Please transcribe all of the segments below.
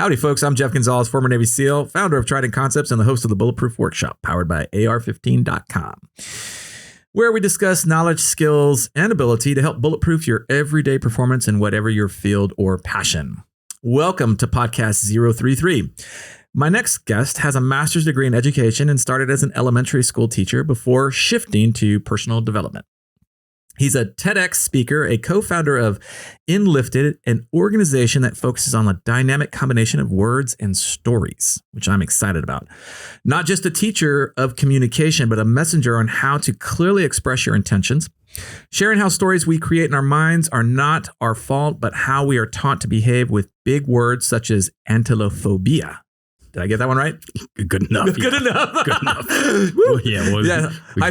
Howdy, folks. I'm Jeff Gonzalez, former Navy SEAL, founder of Trident Concepts, and the host of the Bulletproof Workshop, powered by AR15.com, where we discuss knowledge, skills, and ability to help bulletproof your everyday performance in whatever your field or passion. Welcome to Podcast 033. My next guest has a master's degree in education and started as an elementary school teacher before shifting to personal development. He's a TEDx speaker, a co-founder of Inlifted, an organization that focuses on a dynamic combination of words and stories, which I'm excited about. Not just a teacher of communication, but a messenger on how to clearly express your intentions, sharing how stories we create in our minds are not our fault, but how we are taught to behave with big words such as antilophobia. Did I get that one right? Good enough. Good enough. Good enough. Well, yeah. High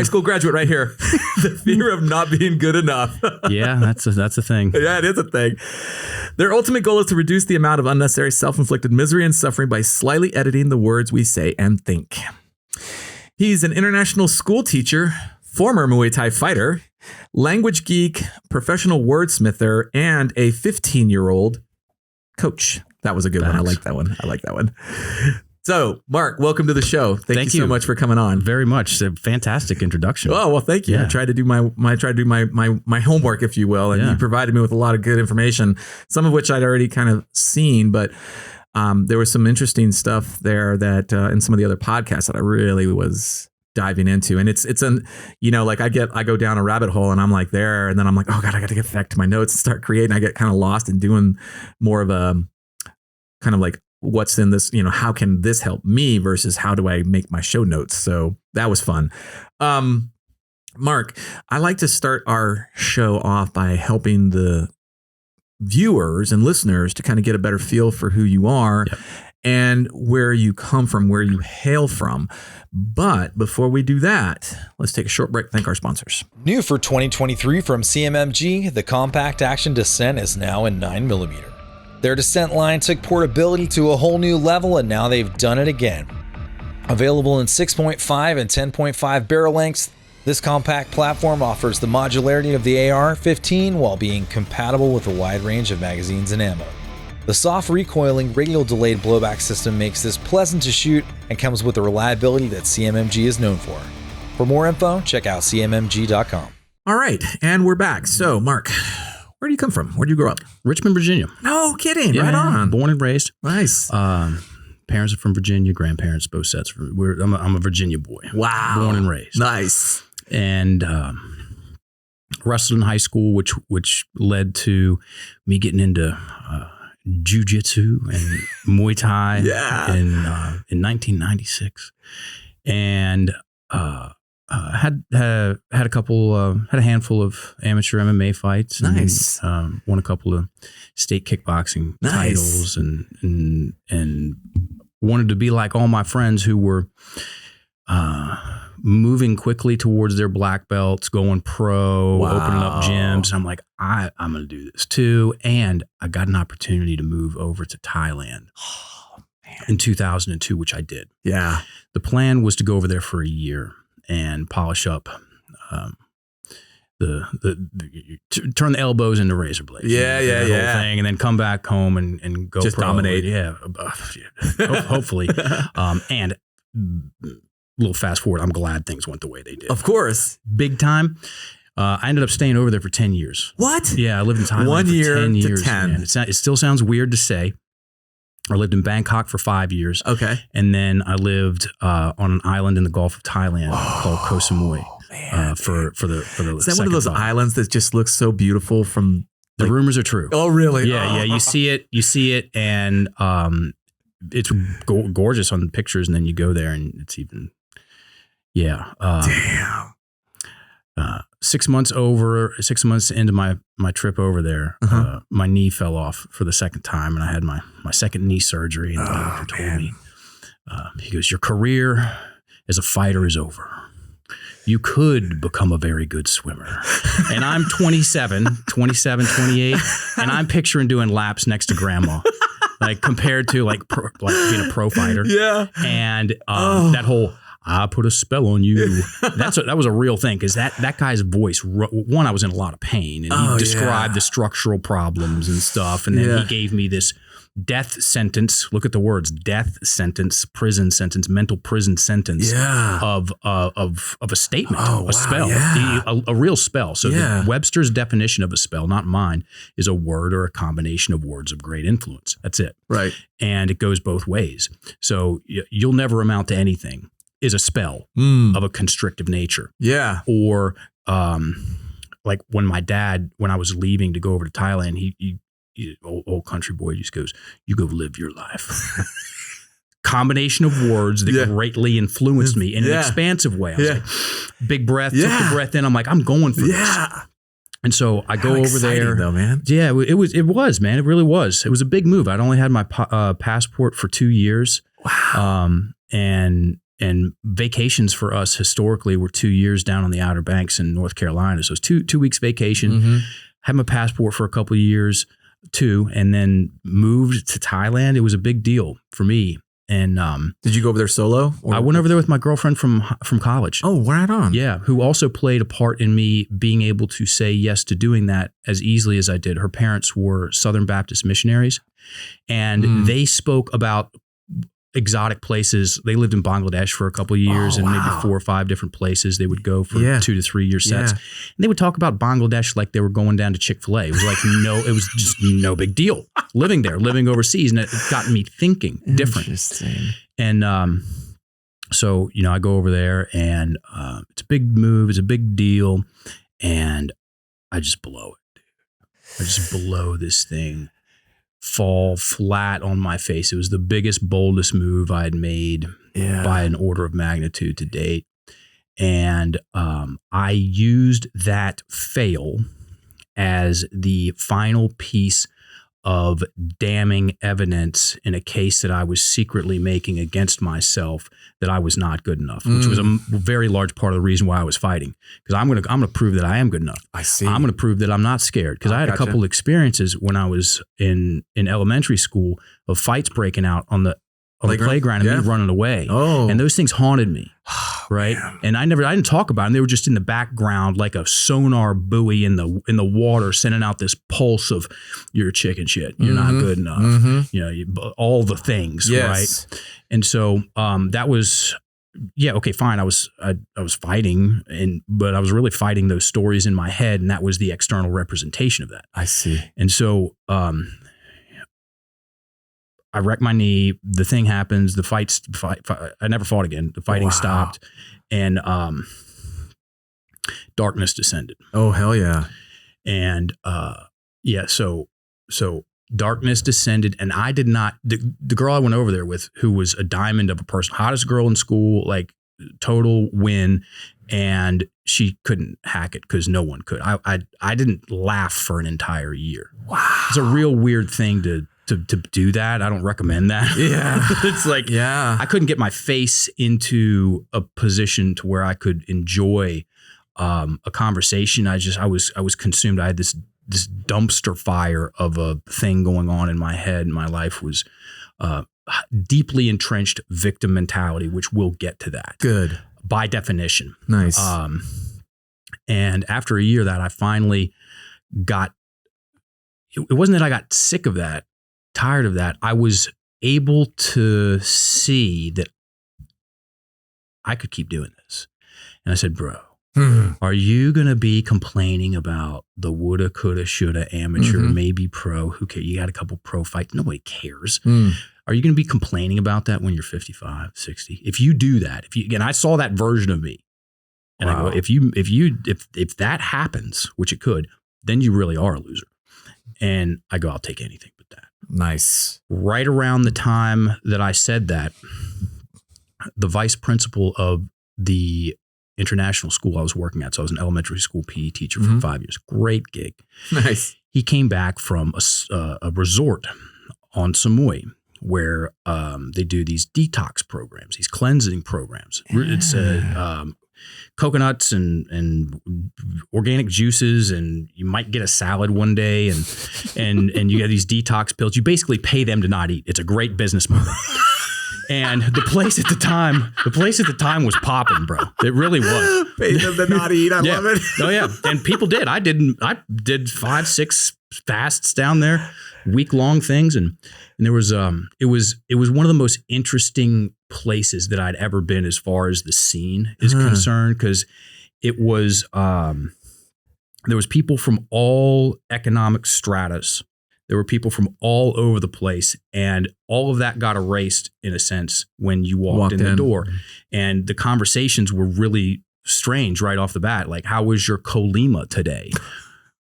school graduate right here. The fear of not being good enough. Yeah, that's a thing. Yeah, it is a thing. Their ultimate goal is to reduce the amount of unnecessary self-inflicted misery and suffering by slightly editing the words we say and think. He's an international school teacher, former Muay Thai fighter, language geek, professional wordsmither, and a 15-year-old coach. That was a good one. I like that one. So, Mark, welcome to the show. Thank you so much for coming on. Very much. It's a fantastic introduction. Oh, well, thank you. Yeah. I tried to do my homework, if you will, and you provided me with a lot of good information, some of which I'd already kind of seen, but there was some interesting stuff there that in some of the other podcasts that I really was diving into. And it's like I go down a rabbit hole and I'm like there, and then I'm like, oh God, I got to get back to my notes and start creating. I get kind of lost in doing more of a kind of like, what's in this, how can this help me versus how do I make my show notes? So that was fun. Mark, I like to start our show off by helping the viewers and listeners to kind of get a better feel for who you are and where you come from, where you hail from. But before we do that, let's take a short break. Thank our sponsors. New for 2023 from CMMG, the Compact Action Descent is now in 9mm. Their Descent line took portability to a whole new level, and now they've done it again. Available in 6.5 and 10.5 barrel lengths, this compact platform offers the modularity of the AR-15 while being compatible with a wide range of magazines and ammo. The soft recoiling radial delayed blowback system makes this pleasant to shoot and comes with the reliability that CMMG is known for. For more info, check out cmmg.com. All right, and we're back. So, Mark, where do you come from? Where did you grow up? Richmond, Virginia. No kidding. Yeah, right on. Born and raised. Nice. Parents are from Virginia. Grandparents, both sets. I'm a Virginia boy. Wow. Born and raised. Nice. And wrestled in high school, which led to me getting into jiu-jitsu and Muay Thai in 1996. And had a handful of amateur MMA fights. Nice. And, won a couple of state kickboxing titles, and wanted to be like all my friends who were moving quickly towards their black belts, going pro, opening up gyms. And I'm like, I'm going to do this too. And I got an opportunity to move over to Thailand in 2002, which I did. Yeah. The plan was to go over there for a year and polish up turn the elbows into razor blades. Yeah. Whole thing, and then come back home and go just pro. Dominate. Yeah. Hopefully. And little fast forward, I'm glad things went the way they did. Of course. Big time. I ended up staying over there for 10 years. What? Yeah, I lived in Thailand 1 year for 10 years. to 10. Man. It still sounds weird to say. I lived in Bangkok for 5 years. Okay. And then I lived on an island in the Gulf of Thailand called Koh Samui for the Is that one of those islands that just looks so beautiful from the rumors are true. Oh, really? Yeah. You see it and it's gorgeous on the pictures, and then you go there and it's even, damn. 6 months into my trip over there, my knee fell off for the second time, and I had my second knee surgery. And the doctor told me, he goes, "Your career as a fighter is over. You could become a very good swimmer." And I'm 28, and I'm picturing doing laps next to grandma. Like compared to like being a pro fighter. Yeah. And that whole, I put a spell on you. That was a real thing because that guy's voice, one, I was in a lot of pain and he described the structural problems and stuff. And then he gave me this death sentence. Look at the words: death sentence, prison sentence, mental prison sentence of a statement, a spell, a real spell. So the Webster's definition of a spell, not mine, is a word or a combination of words of great influence. That's it. Right. And it goes both ways. So you'll never amount to anything is a spell of a constrictive nature. Yeah. Or like when my dad, when I was leaving to go over to Thailand, he old country boy just goes, "You go live your life." Combination of words that greatly influenced me in an expansive way. I was like, big breath, took the breath in. I'm like, I'm going for this. And so I go over there. Though, man. Yeah, it was, man. It really was. It was a big move. I'd only had my passport for 2 years. Wow. And vacations for us historically were 2 years down on the Outer Banks in North Carolina. So it was 2 weeks vacation. Had my passport for a couple of years too, and then moved to Thailand. It was a big deal for me. And did you go over there solo? I went over there with my girlfriend from college. Oh, right on. Yeah, who also played a part in me being able to say yes to doing that as easily as I did. Her parents were Southern Baptist missionaries, and they spoke about exotic places. They lived in Bangladesh for a couple of years and maybe 4 or 5 different places they would go for 2 to 3 year sets. And they would talk about Bangladesh like they were going down to Chick-fil-A. It was like, it was just no big deal living there, living overseas. And it got me thinking different. Interesting. And so, I go over there and it's a big move. It's a big deal. And I just blow it. I just blow this thing. Fall flat on my face. It was the biggest, boldest move I had made by an order of magnitude to date. And I used that fail as the final piece of damning evidence in a case that I was secretly making against myself that I was not good enough, which was a very large part of the reason why I was fighting. Because I'm gonna prove that I am good enough. I see. I'm gonna prove that I'm not scared. Because I had a couple experiences when I was in elementary school of fights breaking out on the playground and me running away. Oh. And those things haunted me. Right. Man. And I didn't talk about them. They were just in the background, like a sonar buoy in the water, sending out this pulse of you're chicken shit. You're not good enough. All the things. Yes. Right. And so that was, okay, fine. I was fighting, but I was really fighting those stories in my head. And that was the external representation of that. I see. And so, I wrecked my knee. The thing happens. The fight. I never fought again. The fighting stopped, and darkness descended. Oh, hell yeah! And so darkness descended, and I did not. The girl I went over there with, who was a diamond of a person, hottest girl in school, like total win, and she couldn't hack it because no one could. I didn't laugh for an entire year. Wow, it's a real weird thing to do that. I don't recommend that. Yeah. It's like, I couldn't get my face into a position to where I could enjoy a conversation. I was consumed. I had this dumpster fire of a thing going on in my head. And my life was deeply entrenched victim mentality, which we'll get to that. Good. By definition. Nice. And after a year that I finally got, it wasn't that I got sick of that, tired of that. I was able to see that I could keep doing this. And I said, bro, are you going to be complaining about the woulda, coulda, shoulda, amateur, maybe pro? Who cares? You got a couple pro fights. Nobody cares. Are you going to be complaining about that when you're 55, 60? If you do that, and I saw that version of me. And I go, if that happens, which it could, then you really are a loser. And I go, I'll take anything but that. Nice. Right around the time that I said that, the vice principal of the international school I was working at, so I was an elementary school PE teacher for 5 years. Great gig. Nice. He came back from a resort on Samui where they do these detox programs, these cleansing programs. It's coconuts and organic juices, and you might get a salad one day, and you get these detox pills. You basically pay them to not eat. It's a great business model. And the place at the time was popping, bro. It really was. Paid them to not eat. I love it. Oh yeah. And people did. I did 5-6 fasts down there, week-long things. And there was, it was one of the most interesting places that I'd ever been as far as the scene is concerned. Cause it was, there was people from all economic stratas. There were people from all over the place, and all of that got erased in a sense when you walked in the door. And the conversations were really strange right off the bat. Like, how was your colema today?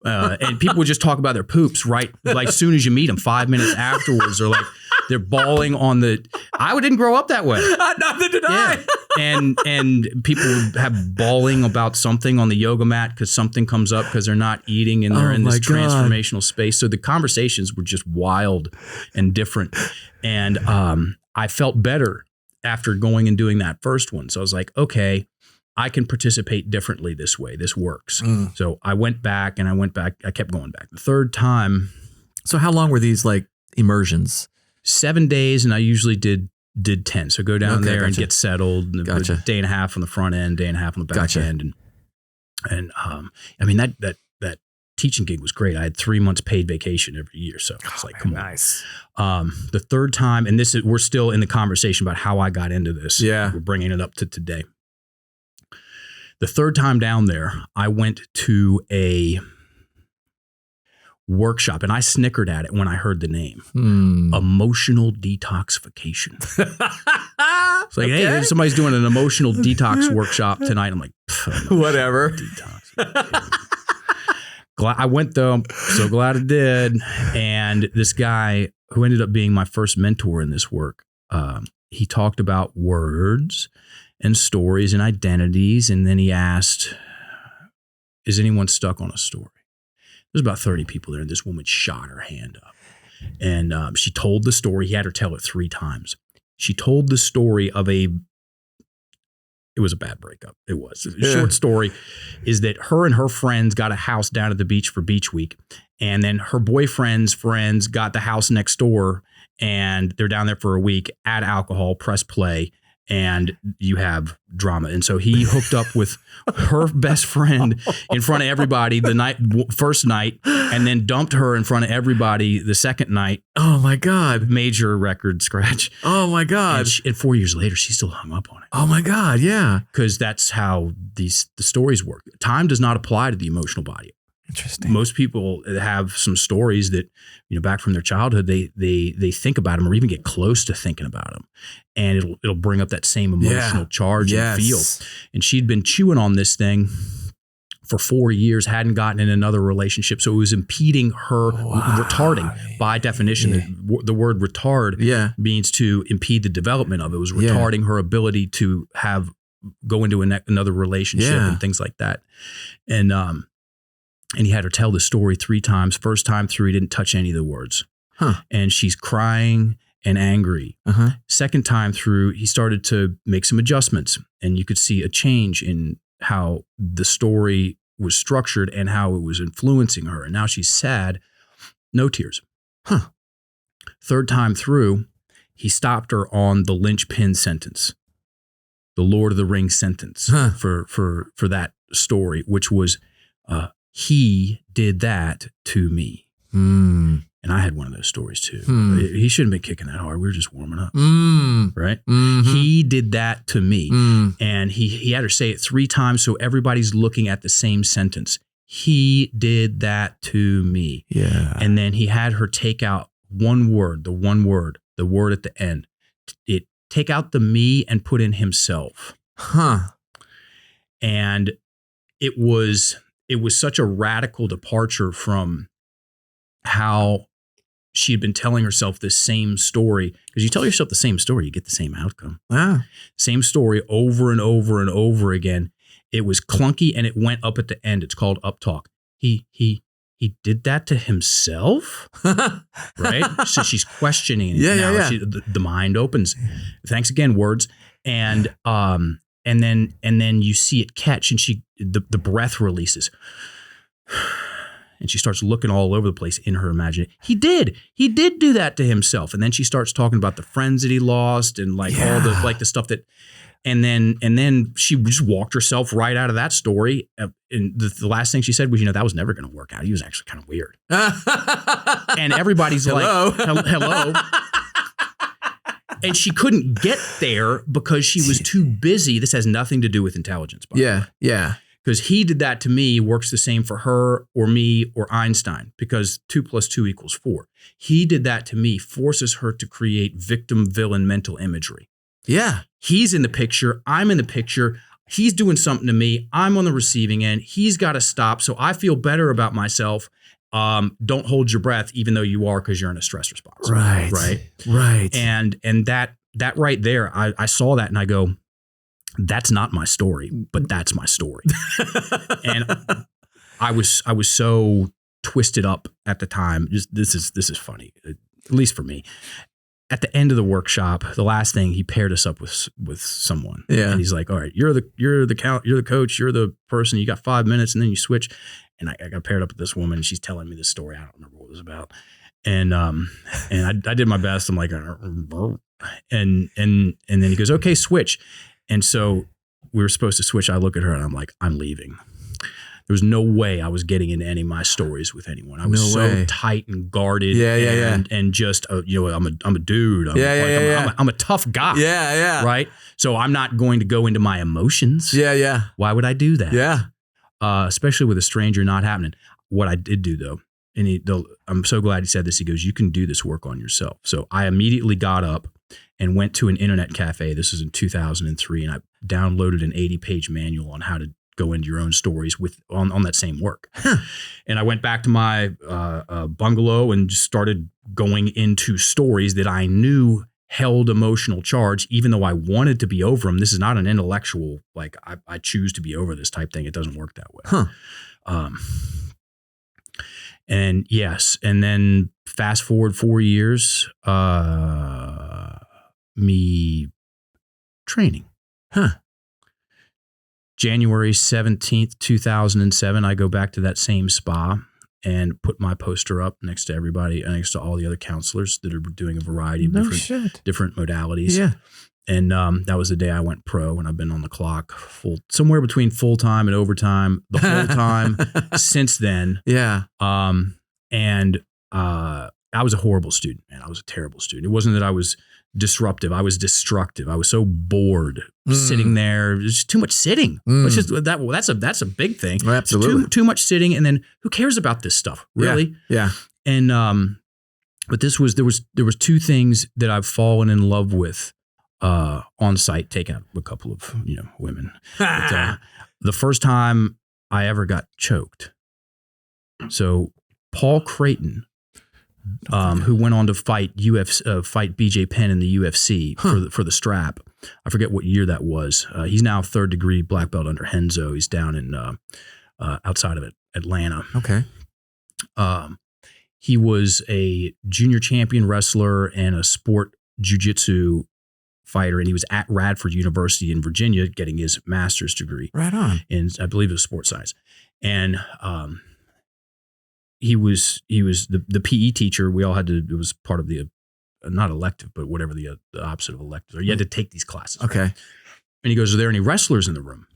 And people would just talk about their poops right, like as soon as you meet them, 5 minutes afterwards, or like they're bawling on the. I didn't grow up that way. Nothing to die. And people would have bawling about something on the yoga mat because something comes up because they're not eating and they're in this transformational space. So the conversations were just wild and different. And I felt better after going and doing that first one. So I was like, okay, I can participate differently this way. This works. So I went back. I kept going back. The third time. So how long were these like immersions? 7 days, and I usually did 10. So go down there and get settled. A day and a half on the front end, day and a half on the back end. And I mean, that teaching gig was great. I had 3 months paid vacation every year. So it's like, come on. Nice. The third time, and we're still in the conversation about how I got into this. Yeah. We're bringing it up to today. The third time down there, I went to a workshop, and I snickered at it when I heard the name. Emotional detoxification. It's like, hey, somebody's doing an emotional detox workshop tonight. I'm like, whatever. Detox. I went though. So glad I did. And this guy who ended up being my first mentor in this work, he talked about words and stories and identities. And then he asked, is anyone stuck on a story? There's about 30 people there, and this woman shot her hand up. And she told the story. He had her tell it 3 times. She told the story of it was a bad breakup. It was. The short story is that her and her friends got a house down at the beach for beach week. And then her boyfriend's friends got the house next door, and they're down there for a week, add alcohol, press play, and you have drama. And so he hooked up with her best friend in front of everybody the first night, and then dumped her in front of everybody the second night. Oh my God. Major record scratch. Oh my God. And 4 years later, she's still hung up on it. Oh my God. Yeah. Because that's how the stories work. Time does not apply to the emotional body. Interesting. Most people have some stories that, back from their childhood, they think about them or even get close to thinking about them, and it'll bring up that same emotional charge and feel. And she'd been chewing on this thing for 4 years, hadn't gotten in another relationship, so it was impeding her, retarding by definition. The word retard means to impede the development of it. It was retarding her ability to go into another relationship and things like that. And he had her tell the story 3 times. First time through, he didn't touch any of the words. And she's crying and angry. Second time through, he started to make some adjustments, and you could see a change in how the story was structured and how it was influencing her. And now she's sad, no tears. Third time through, he stopped her on the linchpin sentence, the Lord of the Rings sentence for that story, which was, he did that to me. And I had one of those stories too. He shouldn't have been kicking that hard. We were just warming up. Right? He did that to me. And he had her say it 3 times so everybody's looking at the same sentence. He did that to me. Yeah. And then he had her take out one word, the word at the end. Take out the me and put in himself. And it was such a radical departure from how she had been telling herself this same story. Because you tell yourself the same story, you get the same outcome. Same story over and over and over again. It was clunky, and it went up at the end. It's called up talk. He did that to himself, right? So she's questioning. The mind opens. Thanks again, words. And then you see it catch, and the breath releases. And she starts looking all over the place in her imagination. He did do that to himself. And then she starts talking about the friends that he lost and like all the like the stuff that. And then she just walked herself right out of that story. And the last thing she said was, that was never going to work out. He was actually kind of weird. And everybody's Hello. like, hello. And she couldn't get there because she was too busy. This has nothing to do with intelligence. By the way. Yeah. Because he did that to me works the same for her or me or Einstein, because 2 + 2 = 4. He did that to me, forces her to create victim-villain mental imagery. Yeah. He's in the picture. I'm in the picture. He's doing something to me. I'm on the receiving end. He's got to stop. So I feel better about myself. Don't hold your breath, even though you are, because you're in a stress response. Right. And that right there, I saw that and I go, that's not my story, but that's my story. And I was so twisted up at the time. Just this is funny, at least for me. At the end of the workshop, the last thing, he paired us up with someone. Yeah. And he's like, all right, you're the coach, you're the person, you got 5 minutes, and then you switch. And I got paired up with this woman, and she's telling me this story. I don't remember what it was about. And I did my best. I'm like, and then he goes, okay, switch. And so we were supposed to switch. I look at her and I'm like, I'm leaving. There was no way I was getting into any of my stories with anyone. I was so tight and guarded. And just, I'm a dude. I'm a tough guy. Yeah. Right. So I'm not going to go into my emotions. Yeah. Why would I do that? Yeah. Especially with a stranger not happening. What I did do though, and I'm so glad he said this. He goes, you can do this work on yourself. So I immediately got up and went to an internet cafe. This was in 2003. And I downloaded an 80-page manual on how to go into your own stories on that same work. And I went back to my bungalow and just started going into stories that I knew held emotional charge, even though I wanted to be over them. This is not an intellectual, like I choose to be over this type thing. It doesn't work that way. And yes. And then fast forward 4 years, me training. January 17th, 2007, I go back to that same spa and put my poster up next to everybody, next to all the other counselors that are doing a variety of different modalities. Yeah. And that was the day I went pro, and I've been on the clock somewhere between full-time and overtime the whole time since then. Yeah. And I was a horrible student, man. I was a terrible student. It wasn't that I was disruptive. I was destructive. I was so bored sitting there. There's just too much sitting. It's just that's a big thing. Oh, absolutely. Too much sitting. And then who cares about this stuff? Really? Yeah. And, but there was two things that I've fallen in love with, on site, taking out a couple of, women. But, the first time I ever got choked. So Paul Creighton, who went on to fight BJ Penn in the UFC for the strap. I forget what year that was. He's now 3rd degree black belt under Henzo. He's down in outside of Atlanta. Okay. He was a junior champion wrestler and a sport jiu-jitsu fighter, and he was at Radford University in Virginia getting his master's degree. Right on. In, I believe it was sports science. And he was the PE teacher. We all had to, it was part of the, not elective, but whatever the opposite of elective. Or you had to take these classes. Okay. Right? And he goes, are there any wrestlers in the room?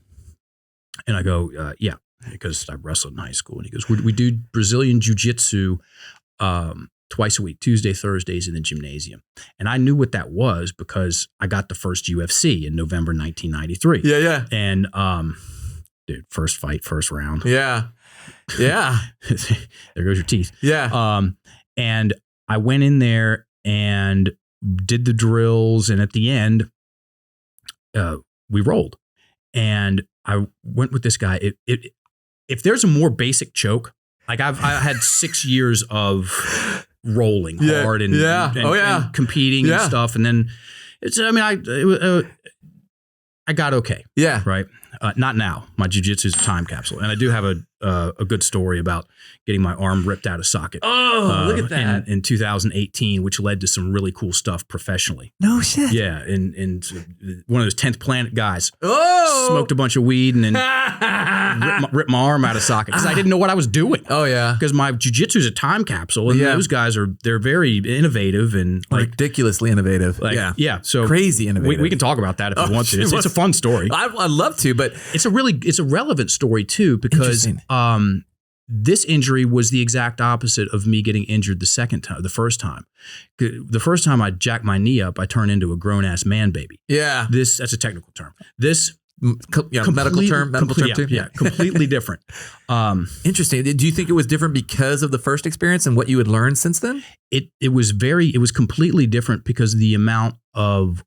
And I go, yeah, because I wrestled in high school. And he goes, we do Brazilian jiu-jitsu twice a week, Tuesday, Thursdays in the gymnasium. And I knew what that was because I got the first UFC in November 1993. Yeah. And dude, first fight, first round. Yeah. Yeah. There goes your teeth. Yeah. And I went in there and did the drills. And at the end, we rolled. And I went with this guy. If there's a more basic choke, like I had 6 years of rolling hard and competing and stuff. And then I got okay. Yeah. Right. Not now. My jiu-jitsu is a time capsule. And I do have a good story about getting my arm ripped out of socket. Oh, look at that. In 2018, which led to some really cool stuff professionally. No shit. Yeah. And one of those 10th Planet guys smoked a bunch of weed and then ripped my arm out of socket because I didn't know what I was doing. Oh, yeah. Because my jiu-jitsu is a time capsule, and those guys they're very innovative and like ridiculously innovative. Like, yeah. So crazy innovative. We can talk about that if you want to. It's a fun story. I'd love to, but it's a relevant story too, because this injury was the exact opposite of me getting injured the first time. The first time I jacked my knee up, I turned into a grown ass man baby. Yeah. That's a technical term. This medical term too. Yeah, completely different. Interesting. Do you think it was different because of the first experience and what you had learned since then? It was completely different because of the amount of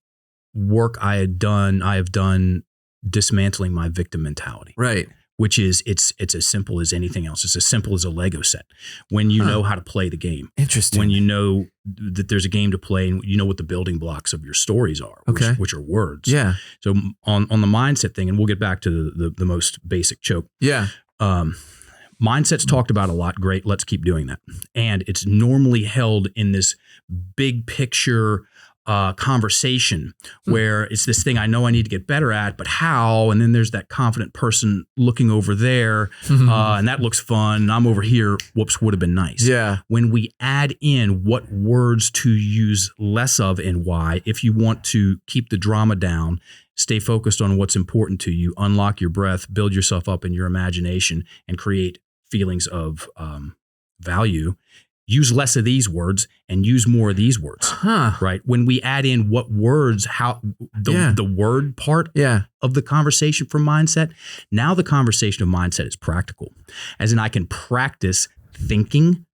work I have done dismantling my victim mentality. Right. Which is it's as simple as anything else. It's as simple as a Lego set. When you know how to play the game. Interesting. When you know that there's a game to play and you know what the building blocks of your stories are, which are words. Yeah. So on the mindset thing, and we'll get back to the most basic choke. Yeah. Mindset's talked about a lot. Great. Let's keep doing that. And it's normally held in this big picture conversation where it's this thing I know I need to get better at, but how? And then there's that confident person looking over there, and that looks fun. And I'm over here. Whoops, would have been nice. Yeah. When we add in what words to use less of and why, if you want to keep the drama down, stay focused on what's important to you, unlock your breath, build yourself up in your imagination, and create feelings of value. Use less of these words and use more of these words, right? When we add in what words, how the word part of the conversation for mindset, now the conversation of mindset is practical. As in I can practice thinking,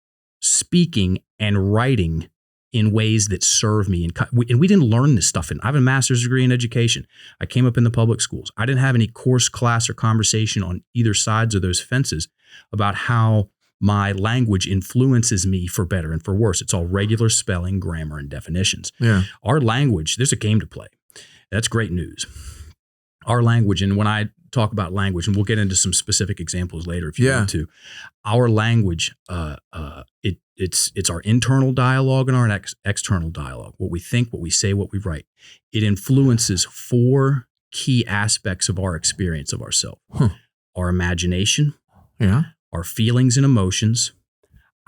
speaking, and writing in ways that serve me. And we didn't learn this stuff. I have a master's degree in education. I came up in the public schools. I didn't have any course, class, or conversation on either sides of those fences about how my language influences me for better and for worse. It's all regular spelling, grammar, and definitions. Yeah. Our language, there's a game to play. That's great news. Our language, and when I talk about language, and we'll get into some specific examples later if you want to, our language, it's our internal dialogue and our external dialogue. What we think, what we say, what we write. It influences 4 key aspects of our experience of ourselves. Our imagination. Yeah. Our feelings and emotions,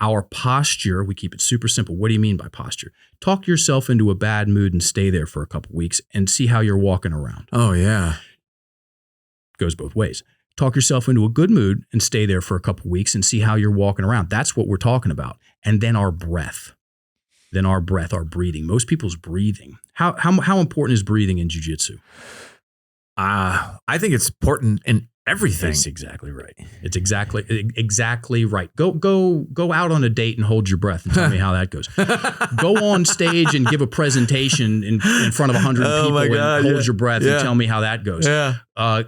our posture. We keep it super simple. What do you mean by posture? Talk yourself into a bad mood and stay there for a couple weeks and see how you're walking around. Oh, yeah. Goes both ways. Talk yourself into a good mood and stay there for a couple weeks and see how you're walking around. That's what we're talking about. And then our breath. Our breathing. Most people's breathing. How important is breathing in jiu-jitsu? I think it's important in everything. That's exactly right. It's exactly right. Go out on a date and hold your breath and tell me how that goes. Go on stage and give a presentation in front of 100 people and hold your breath and tell me how that goes. Yeah.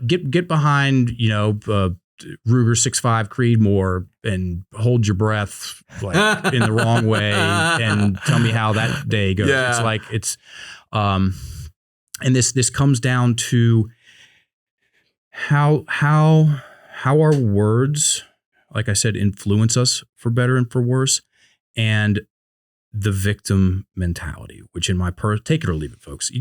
Get behind, Ruger 6'5" Creedmoor and hold your breath like in the wrong way and tell me how that day goes. Yeah. It's like and this comes down to how our words, like I said, influence us for better and for worse, and the victim mentality, which in my take it or leave it, folks.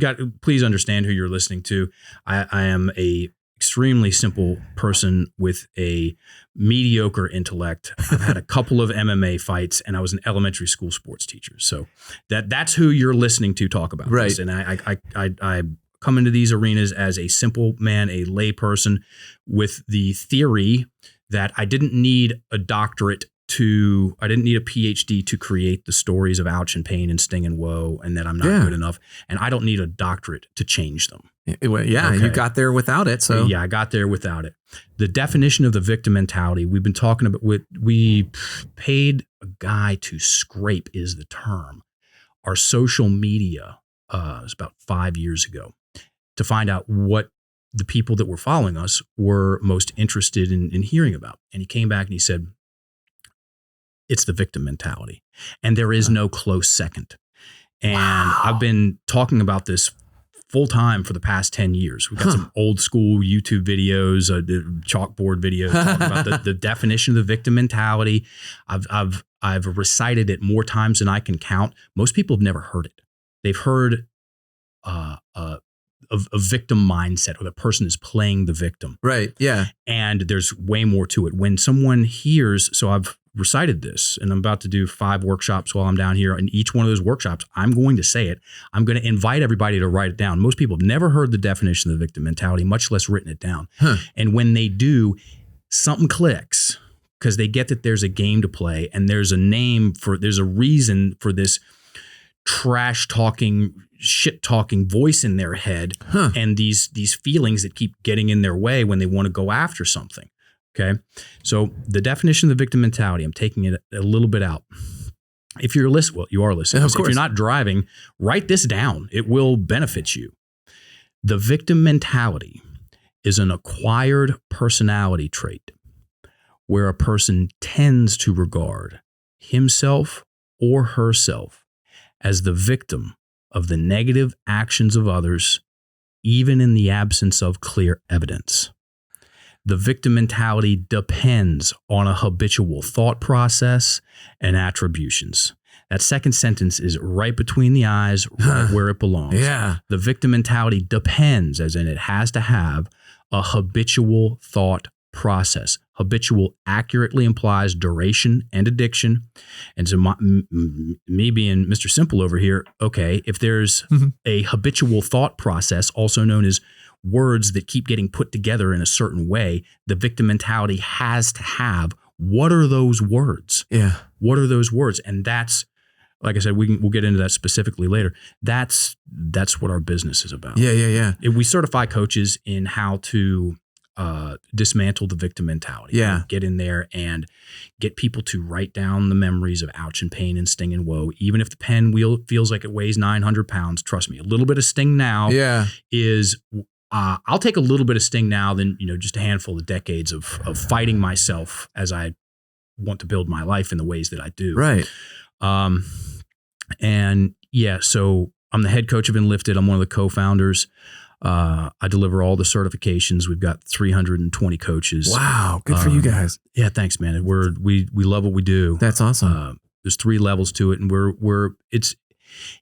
Please understand who you're listening to. I am a extremely simple person with a mediocre intellect. I've had a couple of MMA fights, and I was an elementary school sports teacher. So that's who you're listening to talk about this. And I come into these arenas as a simple man, a lay person, with the theory that I didn't need a PhD to create the stories of ouch and pain and sting and woe, and that I'm not good enough. And I don't need a doctorate to change them. Yeah, okay. You got there without it. So yeah, I got there without it. The definition of the victim mentality we've been talking about, we paid a guy to scrape is the term. Our social media was about 5 years ago, to find out what the people that were following us were most interested in hearing about. And he came back and he said, it's the victim mentality. And there is no close second. And I've been talking about this full time for the past 10 years. We've got some old school YouTube videos, chalkboard videos talking about the definition of the victim mentality. I've recited it more times than I can count. Most people have never heard it. They've heard a victim mindset, or the person is playing the victim. Right. Yeah. And there's way more to it. When someone hears, so I've recited this, and I'm about to do 5 workshops while I'm down here. And each one of those workshops, I'm going to say it. I'm going to invite everybody to write it down. Most people have never heard the definition of the victim mentality, much less written it down. And when they do, something clicks, because they get that there's a game to play, and there's a reason for this trash talking, shit talking voice in their head, and these feelings that keep getting in their way when they want to go after something. Okay. So the definition of the victim mentality, I'm taking it a little bit out. If you're listening, well, you are listening. Of If course. you're not driving, write this down. It will benefit you. The victim mentality is an acquired personality trait where a person tends to regard himself or herself as the victim of the negative actions of others, even in the absence of clear evidence. The victim mentality depends on a habitual thought process and attributions. That second sentence is right between the eyes, right where it belongs. Yeah. The victim mentality depends, as in it has to have a habitual thought process. Habitual accurately implies duration and addiction. And so me being Mr. Simple over here, okay, if there's a habitual thought process, also known as words that keep getting put together in a certain way, the victim mentality has to have, what are those words? Yeah. What are those words? And that's, like I said, we'll get into that specifically later. That's what our business is about. Yeah. We certify coaches in how to dismantle the victim mentality. Yeah. Get in there and get people to write down the memories of ouch and pain and sting and woe. Even if the pen wheel feels like it weighs 900 pounds, trust me, a little bit of sting now is, I'll take a little bit of sting now than, just a handful of decades of fighting myself as I want to build my life in the ways that I do. Right. And yeah, so I'm the head coach of Enlifted. I'm one of the co-founders. I deliver all the certifications. We've got 320 coaches. Wow. Good for you guys. Yeah, thanks, man. We love what we do. That's awesome. There's 3 levels to it, and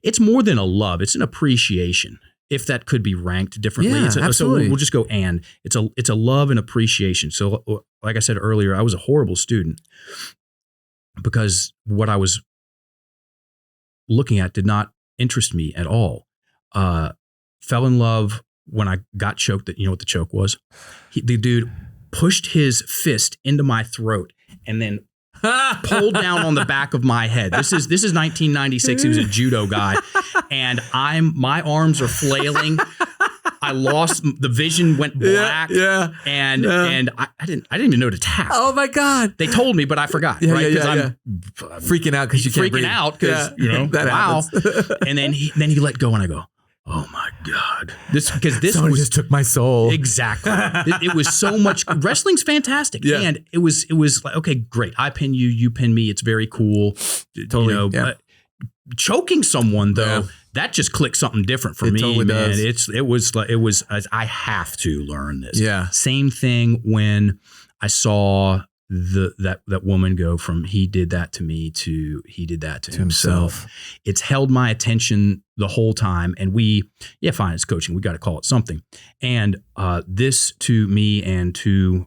it's more than a love. It's an appreciation, if that could be ranked differently. Yeah, absolutely. So we'll just go and. It's a love and appreciation. So like I said earlier, I was a horrible student because what I was looking at did not interest me at all. Fell in love when I got choked. You know what the choke was? The dude pushed his fist into my throat and then pulled down on the back of my head. This is 1996. He was a judo guy, and my arms are flailing. I lost the vision, went black. And I didn't even know to tap. Oh my God. They told me, but I forgot. Right? Because I'm freaking out because you can't breathe. Freaking out because that wow. happens. And then he let go, and I go, oh my God. Someone just took my soul. Exactly. It was so much. Wrestling's fantastic. Yeah. And it was like, okay, great. I pin you, you pin me. It's very cool. Totally. But choking someone though, that just clicked something different for me, totally man. Does. It was I have to learn this. Yeah. Same thing when I saw that woman go from he did that to me to he did that to himself. It's held my attention the whole time. And fine, it's coaching. We got to call it something. And this to me and to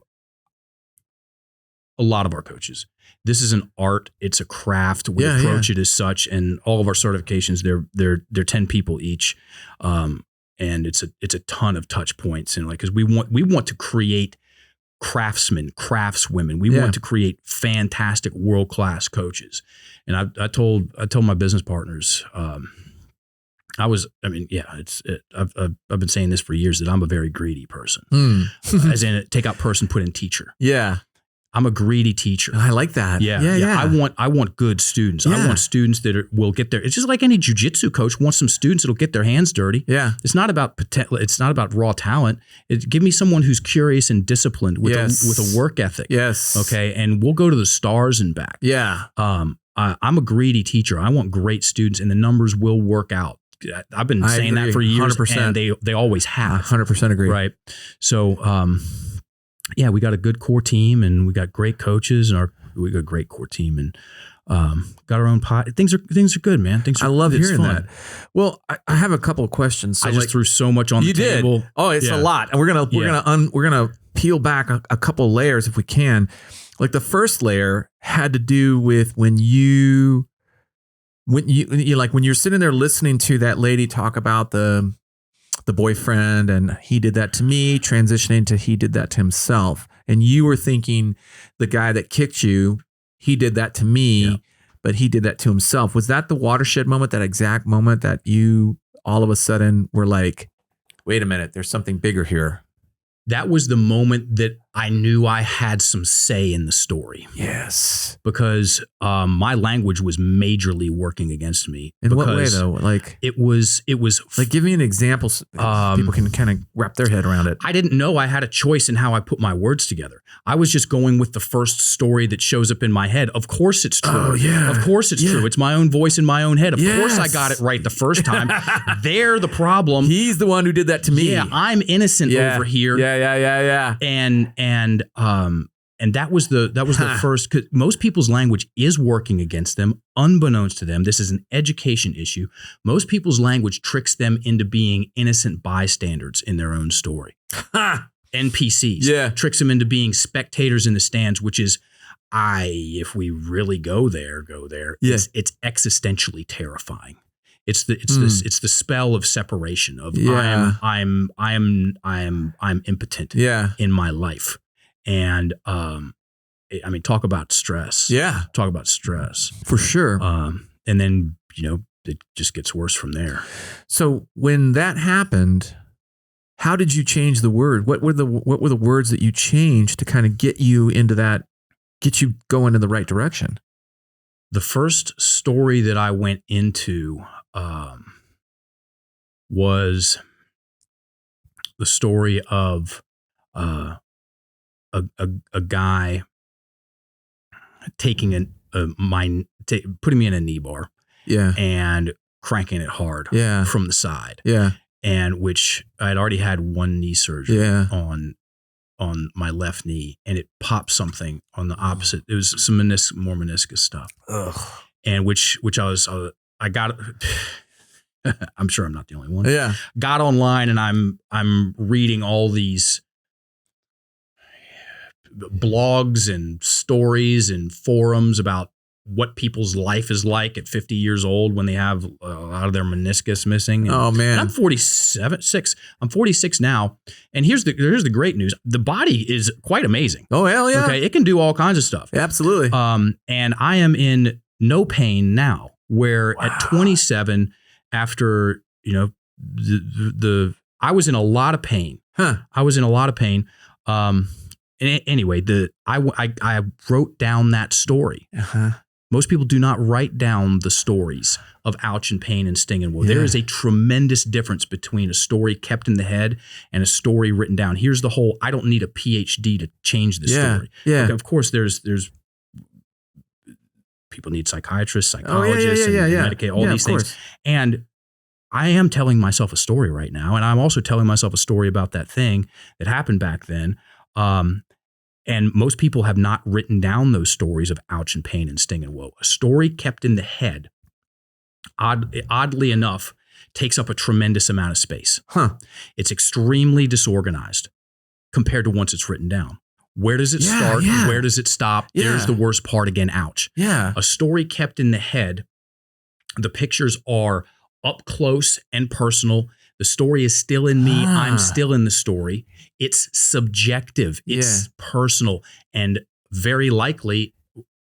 a lot of our coaches, this is an art. It's a craft. We approach it as such. And all of our certifications, they're 10 people each. And it's a ton of touch points. And because we want to create craftsmen, craftswomen. We want to create fantastic world-class coaches. And I told my business partners, I've been saying this for years, that I'm a very greedy person. As in take out person, put in teacher. Yeah. I'm a greedy teacher. I like that. Yeah. I want good students. I want students that will get there. It's just like any jiu-jitsu coach wants some students that'll get their hands dirty. Yeah. It's not about raw talent. Give me someone who's curious and disciplined with a work ethic. Yes. Okay. And we'll go to the stars and back. Yeah. I'm a greedy teacher. I want great students, and the numbers will work out. I've been saying that for years, 100%. And they always have. 100% agree. Right. So, yeah, we got a good core team, and we got great coaches, and we got a great core team, and got our own pot. Things are good, man. I love hearing that. Well, I have a couple of questions. So I just threw so much on the table. You did. Oh, it's a lot, and we're gonna peel back a couple layers if we can. Like the first layer had to do with when you're sitting there listening to that lady talk about the boyfriend, and he did that to me, transitioning to he did that to himself, and you were thinking the guy that kicked you, he did that to me, but he did that to himself. Was that the watershed moment, that exact moment that you all of a sudden were like, wait a minute, there's something bigger here? That was the moment that I knew I had some say in the story. Yes. Because my language was majorly working against me. In what way though? Like it was like, give me an example so people can kind of wrap their head around it. I didn't know I had a choice in how I put my words together. I was just going with the first story that shows up in my head. Of course it's true. Oh, yeah. Of course it's true. It's my own voice in my own head. Of course I got it right the first time. They're the problem. He's the one who did that to me. Yeah, I'm innocent over here. Yeah. And that was the first, 'cause most people's language is working against them, unbeknownst to them. This is an education issue. Most people's language tricks them into being innocent bystanders in their own story. NPCs. Yeah. Tricks them into being spectators in the stands, which is, if we really go there, it's existentially terrifying. It's the spell of separation of I'm impotent in my life. And I mean, talk about stress. Yeah. Talk about stress. For sure. And then, it just gets worse from there. So when that happened, how did you change the word? What were the words that you changed to kind of get you going in the right direction? The first story that I went into was the story of a guy taking putting me in a knee bar, and cranking it hard, from the side, and which I had already had one knee surgery on my left knee, and it popped something on the opposite. It was some more meniscus stuff, and which I got. I'm sure I'm not the only one. Yeah, got online, and I'm reading all these blogs and stories and forums about what people's life is like at 50 years old when they have a lot of their meniscus missing. And, oh man, I'm 46 now. And here's the great news. The body is quite amazing. Oh, hell yeah. Okay. It can do all kinds of stuff. Absolutely. And I am in no pain now, where at 27, after, I was in a lot of pain. I was in a lot of pain. Anyway, I wrote down that story. Most people do not write down the stories of ouch and pain and sting and woe. There is a tremendous difference between a story kept in the head and a story written down. Here's the whole, I don't need a PhD to change the story. Yeah. Okay, of course, there's people need psychiatrists, psychologists, and medicate, all these things. And I am telling myself a story right now. And I'm also telling myself a story about that thing that happened back then. And most people have not written down those stories of ouch and pain and sting and woe. A story kept in the head, oddly enough, takes up a tremendous amount of space. It's extremely disorganized compared to once it's written down. Where does it start? Where does it stop? There's the worst part again, ouch. Yeah. A story kept in the head, the pictures are up close and personal. The story is still in me. I'm still in the story. It's subjective. It's personal. And very likely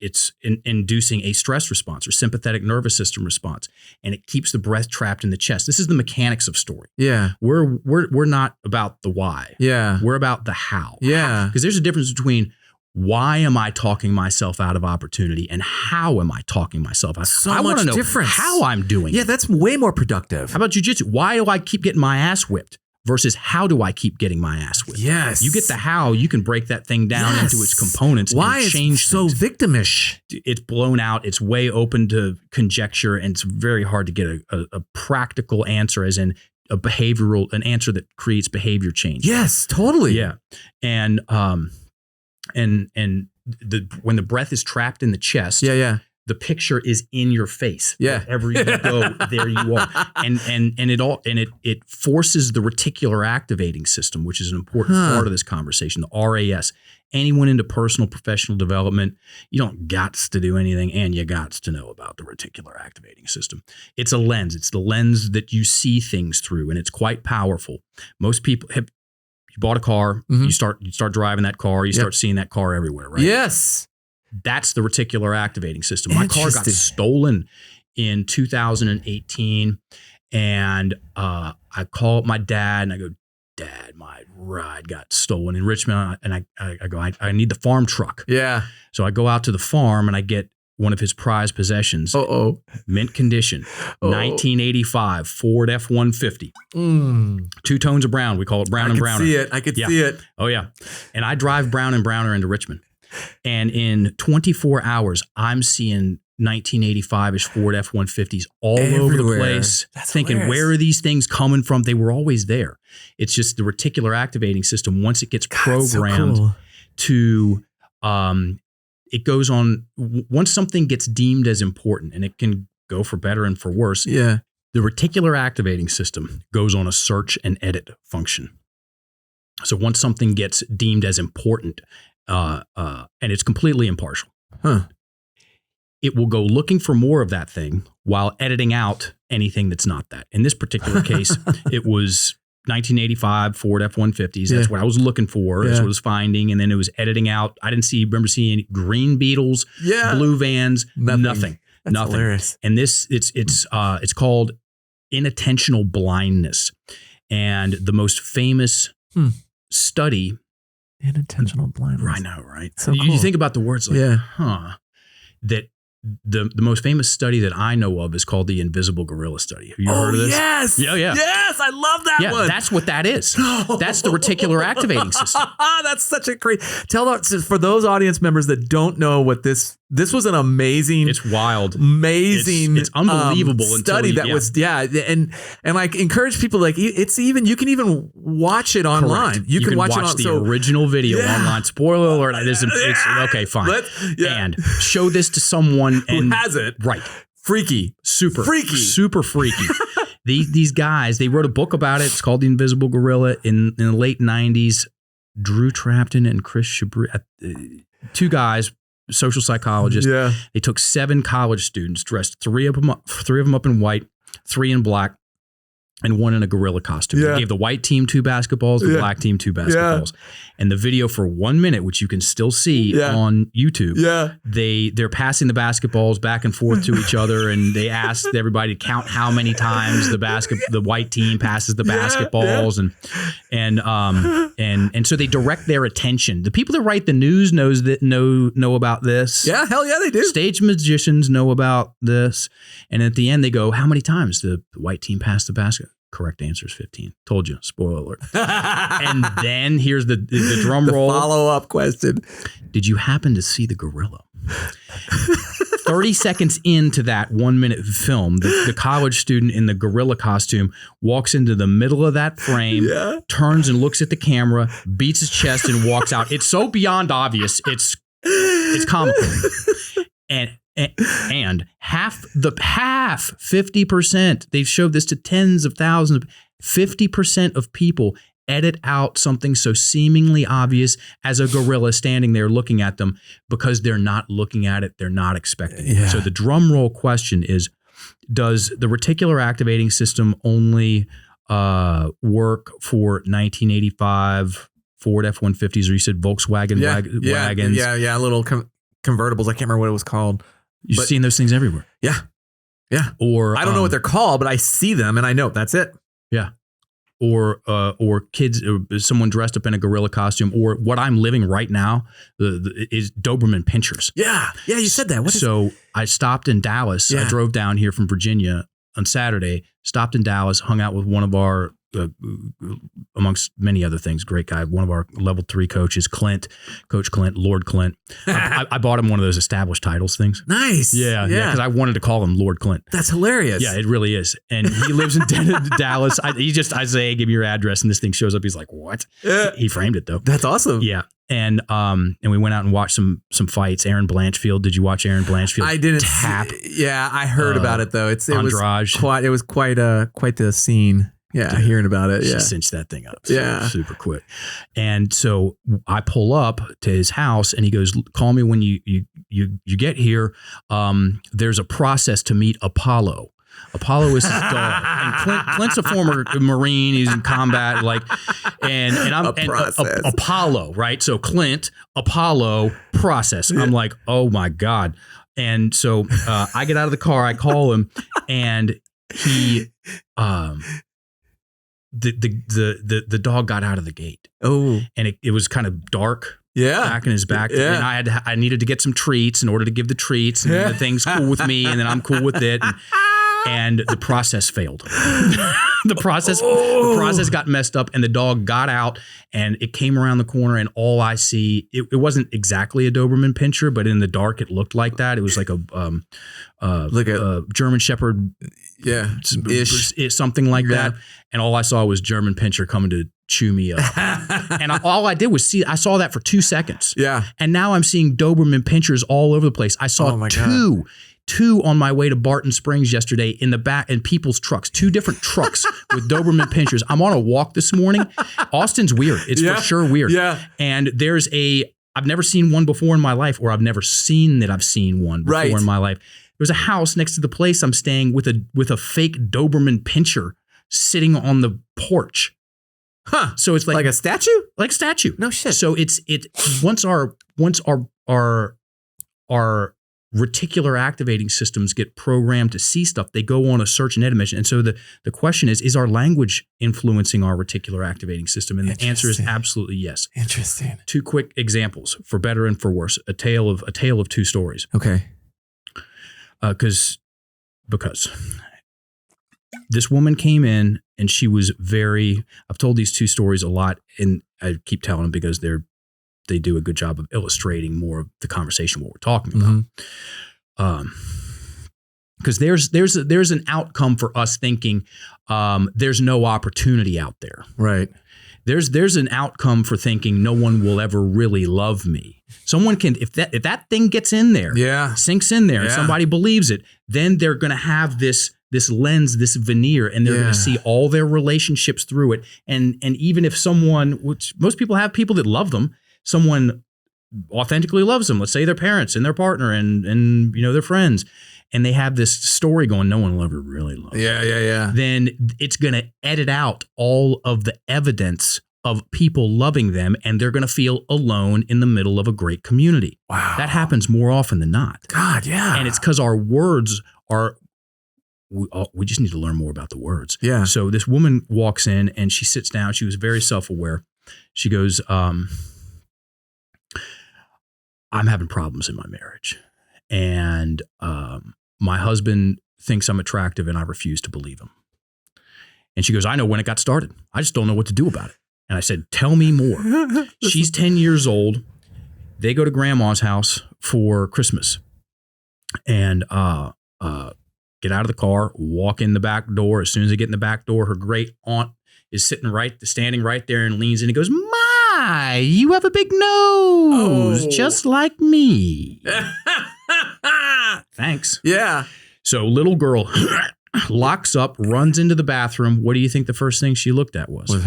it's inducing a stress response or sympathetic nervous system response. And it keeps the breath trapped in the chest. This is the mechanics of story. Yeah. We're not about the why. Yeah. We're about the how. Yeah. Because there's a difference between why am I talking myself out of opportunity and how am I talking myself out? I want to know difference. How I'm doing. Yeah, that's way more productive. How about jujitsu? Why do I keep getting my ass whipped? versus how do I keep getting my ass whipped? Yes. You get the how, you can break that thing down into its components Why and change is so things. victimish? It's blown out. It's way open to conjecture, and it's very hard to get a practical answer, as in an answer that creates behavior change. Yes, totally. Yeah. And when the breath is trapped in the chest, the picture is in your face. Yeah. Wherever you go, there you are. And it forces the reticular activating system, which is an important part of this conversation, the RAS. Anyone into personal professional development, you don't gots to do anything, and you gots to know about the reticular activating system. It's a lens. It's the lens that you see things through, and it's quite powerful. Most people you bought a car, you start driving that car, you start seeing that car everywhere, right? Yes. That's the reticular activating system. My car got stolen in 2018, and I called my dad and I go, Dad, my ride got stolen in Richmond. And I go, I need the farm truck. Yeah. So I go out to the farm and I get one of his prized possessions. Mint condition, 1985 Ford F-150. 2 tones of brown. We call it brown and browner. I could see it. Oh, yeah. And I drive brown and browner into Richmond. And in 24 hours, I'm seeing 1985-ish Ford F-150s all over the place. That's thinking, hilarious. where are these things coming from? They were always there. It's just the reticular activating system. Once it gets programmed to, it goes on. Once something gets deemed as important, and it can go for better and for worse. Yeah. The reticular activating system goes on a search and edit function. So once something gets deemed as important, and it's completely impartial, it will go looking for more of that thing while editing out anything that's not that. In this particular case, it was 1985 Ford F-150s. That's what I was looking for. That's what I was finding. And then it was editing out. I didn't remember seeing any green Beetles, blue vans, nothing. That's hilarious. And this, it's called inattentional blindness. And the most famous study. Inattentional blindness. I know, right? So cool. You think about the words like, that the most famous study that I know of is called the invisible gorilla study. Have you heard of this? Yes. Yeah. Yes. I love that one. That's what that is. That's the reticular activating system. That's such a great, for those audience members that don't know what this was an amazing, it's wild, amazing, it's unbelievable study that was, and I encourage people, like, you can even watch it online. Correct. You can watch it on the original video online. Spoiler alert. It's okay, fine. And show this to someone who has it. Right. Freaky. Super freaky. These guys, they wrote a book about it. It's called The Invisible Gorilla in the late 90s. Drew Trapton and Chris Chabri, 2 guys, social psychologists. Yeah. They took 7 college students, dressed 3 of them up in white, 3 in black, and 1 in a gorilla costume. They gave the white team 2 basketballs, the black team 2 basketballs. And the video for 1 minute, which you can still see on YouTube, they're passing the basketballs back and forth to each other, and they asked everybody to count how many times the white team passes the basketballs, and so they direct their attention. The people that write the news know about this. Yeah, hell yeah, they do. Stage magicians know about this, and at the end they go, "How many times the white team passed the basket?" Correct answer is 15. Told you. Spoiler alert. And then here's the drum roll. Follow-up question. Did you happen to see the gorilla? 30 seconds into that 1 minute film, the college student in the gorilla costume walks into the middle of that frame, turns and looks at the camera, beats his chest, and walks out. It's so beyond obvious. It's comical. And half 50%, they've showed this to tens of thousands, 50% of people edit out something so seemingly obvious as a gorilla standing there looking at them because they're not looking at it, they're not expecting it. So the drum roll question is, does the reticular activating system only work for 1985 Ford F-150s, or you said Volkswagen wagons? Yeah, little convertibles. I can't remember what it was called. You've seen those things everywhere. Yeah. Or I don't know what they're called, but I see them and I know that's it. Yeah. Or kids, someone dressed up in a gorilla costume, or what I'm living right now is Doberman pinchers. Yeah. You said that. I stopped in Dallas. I drove down here from Virginia on Saturday, stopped in Dallas, hung out with one of our amongst many other things, great guy. One of our level 3 coaches, Coach Clint, Lord Clint. I bought him one of those established titles things. Nice. Yeah. Because I wanted to call him Lord Clint. That's hilarious. Yeah, it really is. And he lives in Dallas. I say, hey, give me your address, and this thing shows up. He's like, what? He framed it though. That's awesome. Yeah. And we went out and watched some fights. Aaron Blanchfield. Did you watch Aaron Blanchfield? I didn't. Tap. Yeah, I heard about it though. It Andrade. was quite the scene. Yeah, Dude, hearing about it. Yeah, she cinched that thing up. Super quick. And so I pull up to his house, and he goes, "Call me when you get here. There's a process to meet Apollo." Apollo is his dog, and Clint's a former Marine. He's in combat, and I'm Apollo, right? So Clint, Apollo, process. I'm like, oh my God. And so I get out of the car, I call him, and he, the dog got out of the gate. Oh, and it was kind of dark. Yeah, back in his back, and I needed to get some treats in order to give the treats, and the thing's cool with me, and then I'm cool with it. And the process failed. The process got messed up, and the dog got out, and it came around the corner, and all I see, it wasn't exactly a Doberman Pinscher, but in the dark it looked like that. It was like a German Shepherd, ish, something like that. And all I saw was German Pinscher coming to chew me up. And all I did was I saw that for 2 seconds. Yeah. And now I'm seeing Doberman Pinschers all over the place. I saw two on my way to Barton Springs yesterday in the back in people's trucks, 2 different trucks with Doberman Pinschers. I'm on a walk this morning. Austin's weird. It's for sure weird. Yeah. And I've never seen one before in my life, or I've never seen that I've seen one before in my life. There's a house next to the place I'm staying with a fake Doberman Pinscher sitting on the porch. Huh. So it's like a statue? Like a statue. No shit. So once our reticular activating systems get programmed to see stuff, they go on a search and edit mission. And so the question is our language influencing our reticular activating system? And the answer is absolutely yes. Interesting. 2 quick examples, for better and for worse, a tale of 2 stories. Okay. Because this woman came in, and she was I've told these 2 stories a lot, and I keep telling them because they do a good job of illustrating more of the conversation, what we're talking about. Because there's an outcome for us thinking there's no opportunity out there. Right. There's an outcome for thinking no one will ever really love me. Someone can, if that thing gets in there, sinks in there, and somebody believes it, then they're going to have this lens, this veneer, and they're going to see all their relationships through it. And even if someone, which most people have people that love them, someone authentically loves them, let's say their parents and their partner and their friends, and they have this story going, no one will ever really love me. Yeah. Then it's going to edit out all of the evidence of people loving them, and they're going to feel alone in the middle of a great community. Wow. That happens more often than not. God, yeah. And it's because our words are, we just need to learn more about the words. Yeah. So this woman walks in, and she sits down. She was very self-aware. She goes, I'm having problems in my marriage, and my husband thinks I'm attractive, and I refuse to believe him. And she goes, I know when it got started. I just don't know what to do about it. And I said, tell me more. She's 10 years old. They go to grandma's house for Christmas, and get out of the car, walk in the back door. As soon as they get in the back door, her great aunt is standing right there, and leans in and goes, my, you have a big nose, just like me. Thanks. Yeah. So little girl locks up, runs into the bathroom. What do you think the first thing she looked at was? Was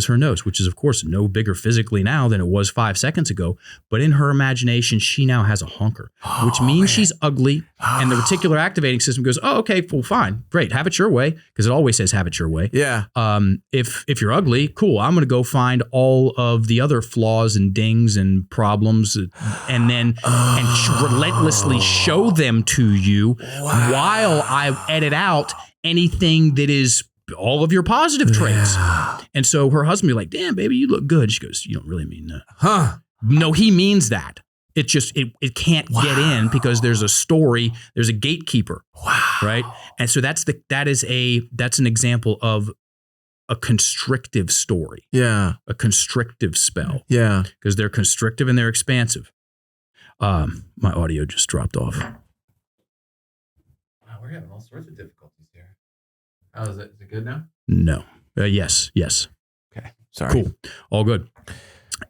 her nose, which is, of course, no bigger physically now than it was 5 seconds ago. But in her imagination, she now has a hunker, which means she's ugly. And the reticular activating system goes, oh, okay, well, fine, great. Have it your way. Because it always says have it your way. Yeah. If you're ugly, cool. I'm going to go find all of the other flaws and dings and problems and then relentlessly show them to you while I edit out anything that is all of your positive traits. And so her husband be like, damn, baby, you look good. She goes, you don't really mean that. Huh? No, he means that. It just, it can't get in because there's a story, there's a gatekeeper. Wow. Right. And so that's an example of a constrictive story. Yeah. A constrictive spell. Yeah. Because they're constrictive and they're expansive. My audio just dropped off. Wow, we're having all sorts of difficulties here. How is it? Is it good now? No. Yes. Okay. Sorry. Cool. All good.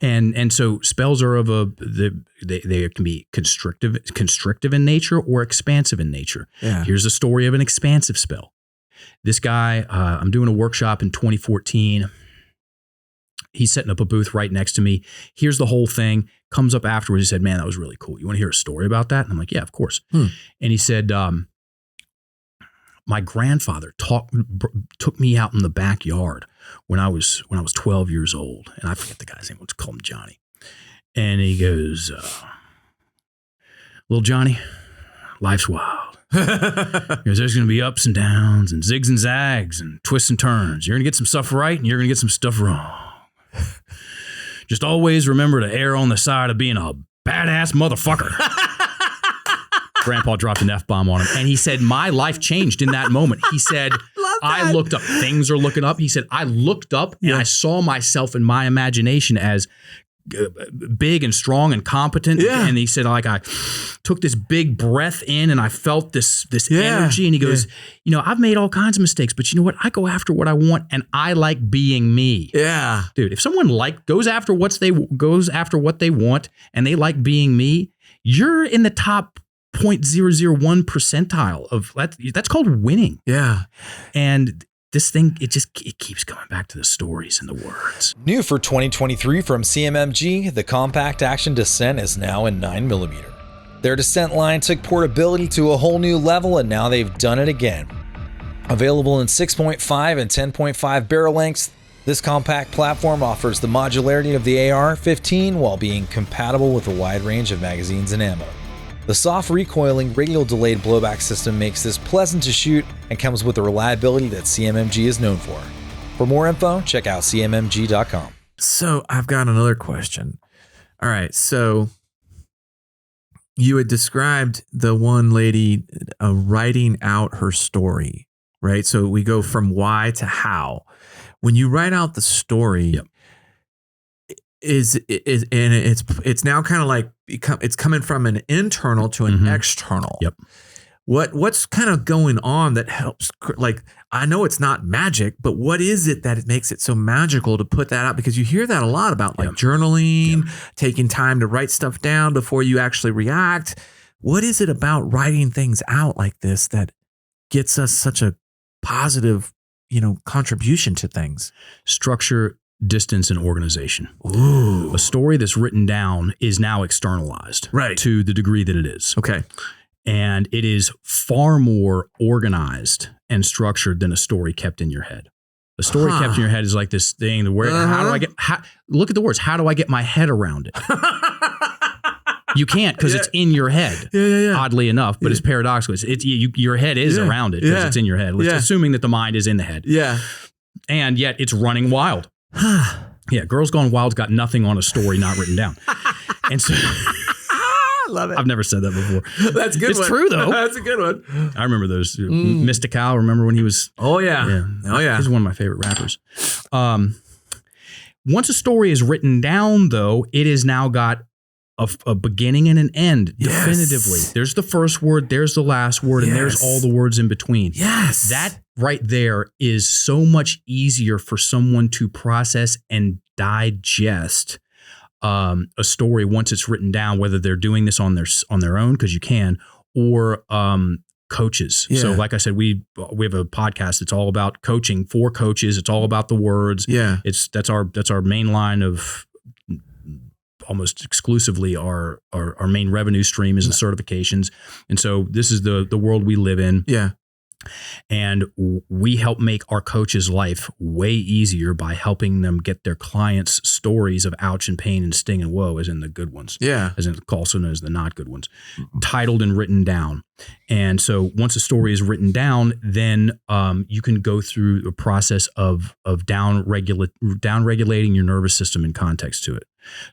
And so spells are they can be constrictive in nature or expansive in nature. Yeah. Here's a story of an expansive spell. This guy, I'm doing a workshop in 2014. He's setting up a booth right next to me. Here's the whole thing. Comes up afterwards. He said, "Man, that was really cool. You want to hear a story about that?" And I'm like, "Yeah, of course." And he said, my grandfather took me out in the backyard when I was 12 years old, and I forget the guy's name. Let's call him Johnny. And he goes, "Little Johnny, life's wild. Because there's going to be ups and downs and zigs and zags and twists and turns. You're going to get some stuff right, and you're going to get some stuff wrong. Just always remember to err on the side of being a badass motherfucker." Grandpa dropped an F-bomb on him. And he said, my life changed in that moment. He said, I looked up. Things are looking up. He said, I looked up and I saw myself in my imagination as big and strong and competent. Yeah. And he said, like, I took this big breath in and I felt this energy. And he goes, you know, I've made all kinds of mistakes, but you know what? I go after what I want and I like being me. Yeah. Dude, if someone goes after what they want and they like being me, you're in the top 0.001 percentile of that's called winning. Yeah. And this thing, it keeps coming back to the stories and the words. New for 2023 from CMMG, the Compact Action Descent is now in 9mm. Their Descent line took portability to a whole new level, and now they've done it again. Available in 6.5 and 10.5 barrel lengths, this compact platform offers the modularity of the AR-15 while being compatible with a wide range of magazines and ammo. The soft recoiling radial delayed blowback system makes this pleasant to shoot and comes with the reliability that CMMG is known for. For more info, check out cmmg.com. So I've got another question. All right. So you had described the one lady writing out her story, right? So we go from why to how. When you write out the story, yep. is it's now kind of like it's coming from an internal to an external. Yep. What's kind of going on that helps? Like, I know it's not magic, but what is it that it makes it so magical to put that out? Because you hear that a lot about like journaling, taking time to write stuff down before you actually react. What is it about writing things out like this that gets us such a positive, contribution to things? Structure, distance, and organization. Ooh. A story that's written down is now externalized, right, to the degree that it is. Okay. And it is far more organized and structured than a story kept in your head. A story kept in your head is like this thing where look at the words. How do I get my head around it? You can't, because it's in your head. Yeah. Oddly enough, but it's paradoxical. Your head is around it because it's in your head. Assuming that the mind is in the head. Yeah. And yet it's running wild. Yeah, Girls Gone Wild's got nothing on a story not written down. And so I love it. I've never said that before. That's a good. It's one. True though. That's a good one. I remember those. Mystical. Remember when he was? Oh yeah. He's one of my favorite rappers. Once a story is written down, though, it has now got a beginning and an end definitively. There's the first word, there's the last word, and there's all the words in between. Yes. That right there is so much easier for someone to process and digest a story once it's written down, whether they're doing this on their own, because you can, or coaches. Yeah. So like I said, we have a podcast. It's all about coaching for coaches. It's all about the words. Yeah. That's our main line of almost exclusively our main revenue stream is the certifications. And so this is the world we live in. Yeah. And we help make our coaches' life way easier by helping them get their clients' stories of ouch and pain and sting and woe, as in the good ones. Yeah. As in also known as the not good ones, titled and written down. And so once a story is written down, then you can go through a process of down regulating your nervous system in context to it.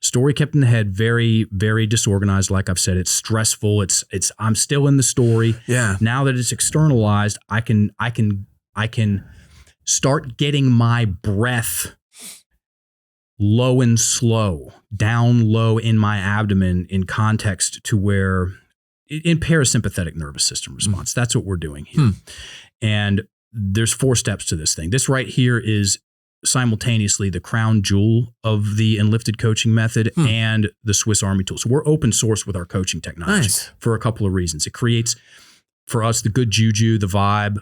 Story kept in the head, very, very disorganized. Like I've said, it's stressful. It's I'm still in the story. Yeah. Now that it's externalized, I can start getting my breath low and slow, down low in my abdomen in context to where in parasympathetic nervous system response. That's what we're doing here. And there's 4 steps to this thing. This right here is simultaneously the crown jewel of the Enlifted coaching method and the Swiss Army tool. So we're open source with our coaching technology for a couple of reasons. It creates for us the good juju, the vibe.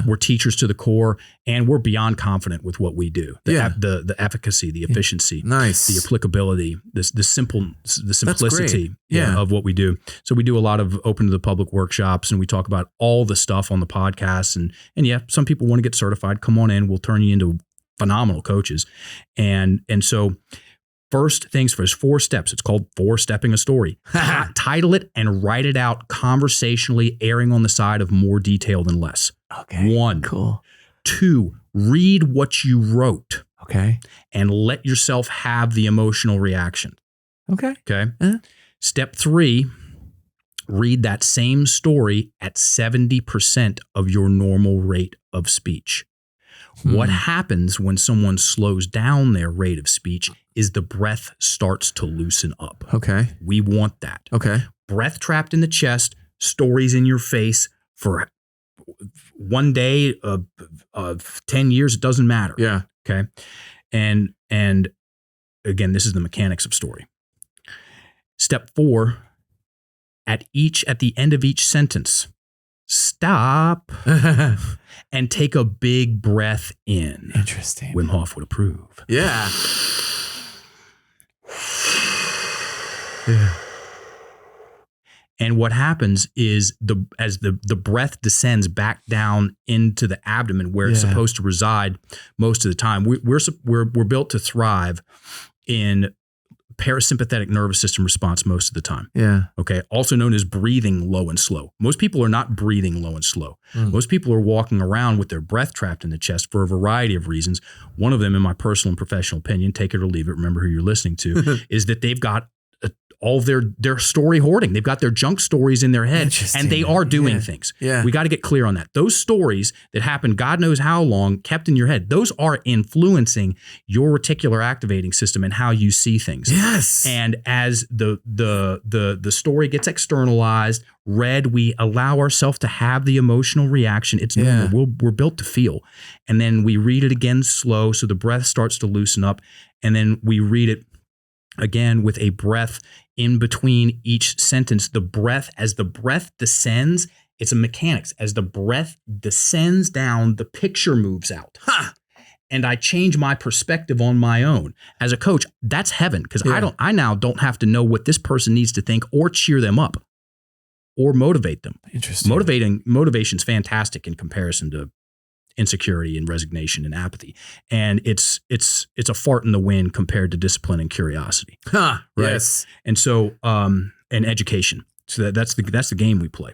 We're teachers to the core, and we're beyond confident with what we do. The efficacy, the efficiency, the applicability, the simplicity of what we do. So we do a lot of open to the public workshops, and we talk about all the stuff on the podcast. And some people want to get certified. Come on in. We'll turn you into phenomenal coaches. And so first things first, 4 steps. It's called 4-stepping a story. Title it and write it out conversationally, erring on the side of more detail than less. Okay. 1. Cool. 2, read what you wrote. Okay. And let yourself have the emotional reaction. Okay. Okay. Step 3, read that same story at 70% of your normal rate of speech. What happens when someone slows down their rate of speech is the breath starts to loosen up. Okay. We want that. Okay. Breath trapped in the chest, stories in your face for one day of 10 years, it doesn't matter. Yeah. Okay. And again, this is the mechanics of story. Step 4, at the end of each sentence, stop and take a big breath in. Interesting. Wim Hof would approve. Yeah. Yeah. And what happens is as the breath descends back down into the abdomen where it's supposed to reside most of the time, we're built to thrive in parasympathetic nervous system response most of the time. Yeah. Okay. Also known as breathing low and slow. Most people are not breathing low and slow. Most people are walking around with their breath trapped in the chest for a variety of reasons. One of them, in my personal and professional opinion, take it or leave it, remember who you're listening to, is that they've got all of their story hoarding. They've got their junk stories in their head, and they are doing things. Yeah. We got to get clear on that. Those stories that happened God knows how long, kept in your head, those are influencing your reticular activating system and how you see things. Yes. And as the story gets externalized, read, we allow ourselves to have the emotional reaction. It's normal. We're built to feel. And then we read it again slow, so the breath starts to loosen up. And then we read it again with a breath in between each sentence. The breath, as the breath descends, it's a mechanics. As the breath descends down, the picture moves out. And I change my perspective on my own. As a coach, that's heaven, because I now don't have to know what this person needs to think or cheer them up or motivate them. Interesting. Motivation's fantastic in comparison to insecurity and resignation and apathy. And it's a fart in the wind compared to discipline and curiosity. Right? Yes. And so, and education. So that's the game we play.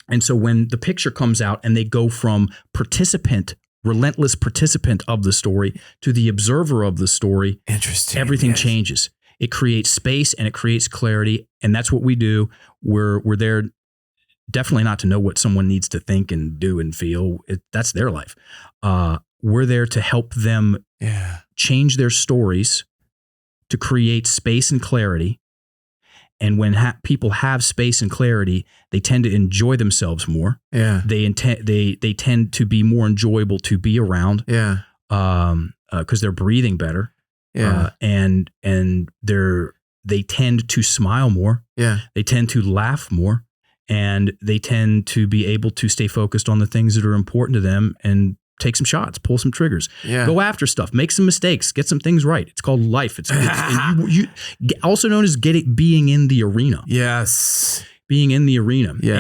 And so when the picture comes out and they go from relentless participant of the story to the observer of the story, interesting. Everything changes. It creates space and it creates clarity. And that's what we do. We're there definitely not to know what someone needs to think and do and feel. That's their life. We're there to help them change their stories to create space and clarity. And when people have space and clarity, they tend to enjoy themselves more. Yeah. They tend to be more enjoyable to be around. Yeah. Because they're breathing better. Yeah. And they tend to smile more. Yeah. They tend to laugh more. And they tend to be able to stay focused on the things that are important to them and take some shots, pull some triggers, go after stuff, make some mistakes, get some things right. It's called life. It's and you also known as being in the arena. Yes. Being in the arena. Yeah.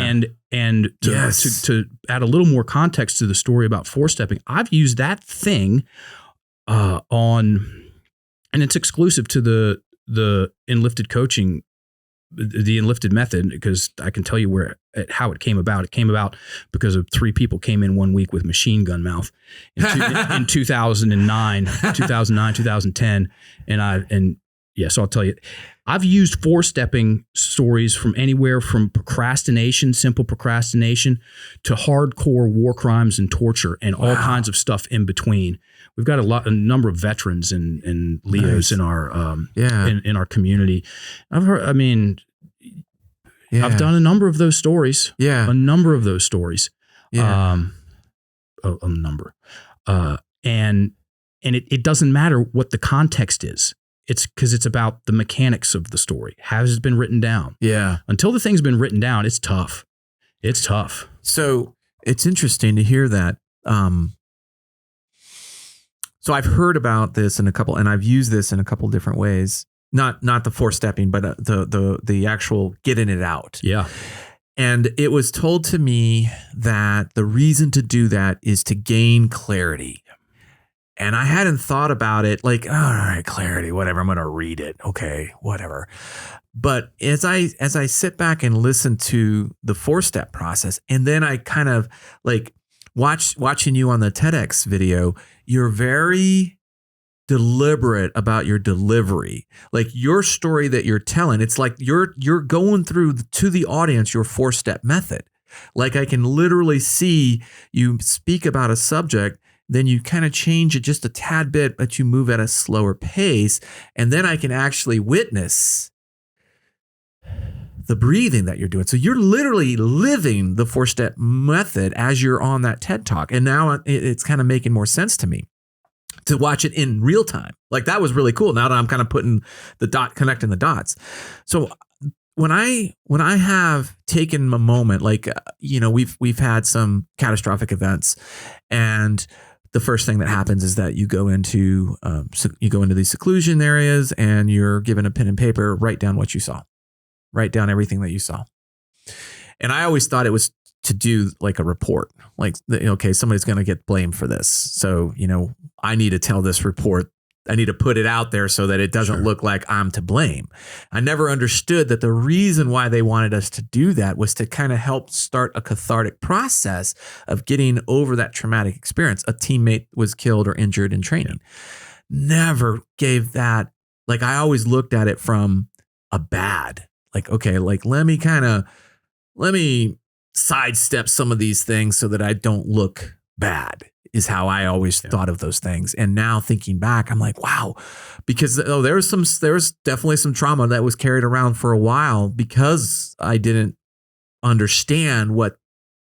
And to add a little more context to the story about 4-stepping, I've used that thing and it's exclusive to the Enlifted coaching, the Enlifted method, because I can tell you how it came about. It came about because of 3 people came in one week with machine gun mouth in 2009, 2010. And So I'll tell you, I've used 4-stepping stories from anywhere from procrastination, simple procrastination, to hardcore war crimes and torture and all kinds of stuff in between. We've got a number of veterans and Leos in our in our community. I've done a number of those stories. Yeah. A number of those stories. Yeah. A number. And it doesn't matter what the context is. It's because it's about the mechanics of the story. Has it been written down? Yeah. Until the thing's been written down, it's tough. It's tough. So it's interesting to hear that. So I've heard about this and I've used this in a couple different ways. Not the 4-stepping, but the actual getting it out. Yeah. And it was told to me that the reason to do that is to gain clarity. And I hadn't thought about it like, all right, clarity, whatever. I'm going to read it. Okay, whatever. But as I sit back and listen to the 4-step process, and then I kind of like watching you on the TEDx video, you're very deliberate about your delivery. Like your story that you're telling, it's like you're going through to the audience your 4-step method. Like I can literally see you speak about a subject, then you kind of change it just a tad bit, but you move at a slower pace. And then I can actually witness the breathing that you're doing. So you're literally living the 4-step method as you're on that TED Talk. And now it's kind of making more sense to me to watch it in real time. Like that was really cool. Now that I'm kind of connecting the dots. So when I have taken a moment, like, we've had some catastrophic events, and the first thing that happens is that you go into these seclusion areas and you're given a pen and paper, write down what you saw, write down everything that you saw. And I always thought it was to do like a report, like, okay, somebody's going to get blamed for this. So, I need to tell this report. I need to put it out there so that it doesn't look like I'm to blame. I never understood that the reason why they wanted us to do that was to kind of help start a cathartic process of getting over that traumatic experience. A teammate was killed or injured in training. Never gave that. Like I always looked at it from a bad, like, okay, like let me sidestep some of these things so that I don't look bad. Is how I always thought of those things. And now thinking back, I'm like, wow, because there was definitely some trauma that was carried around for a while because I didn't understand what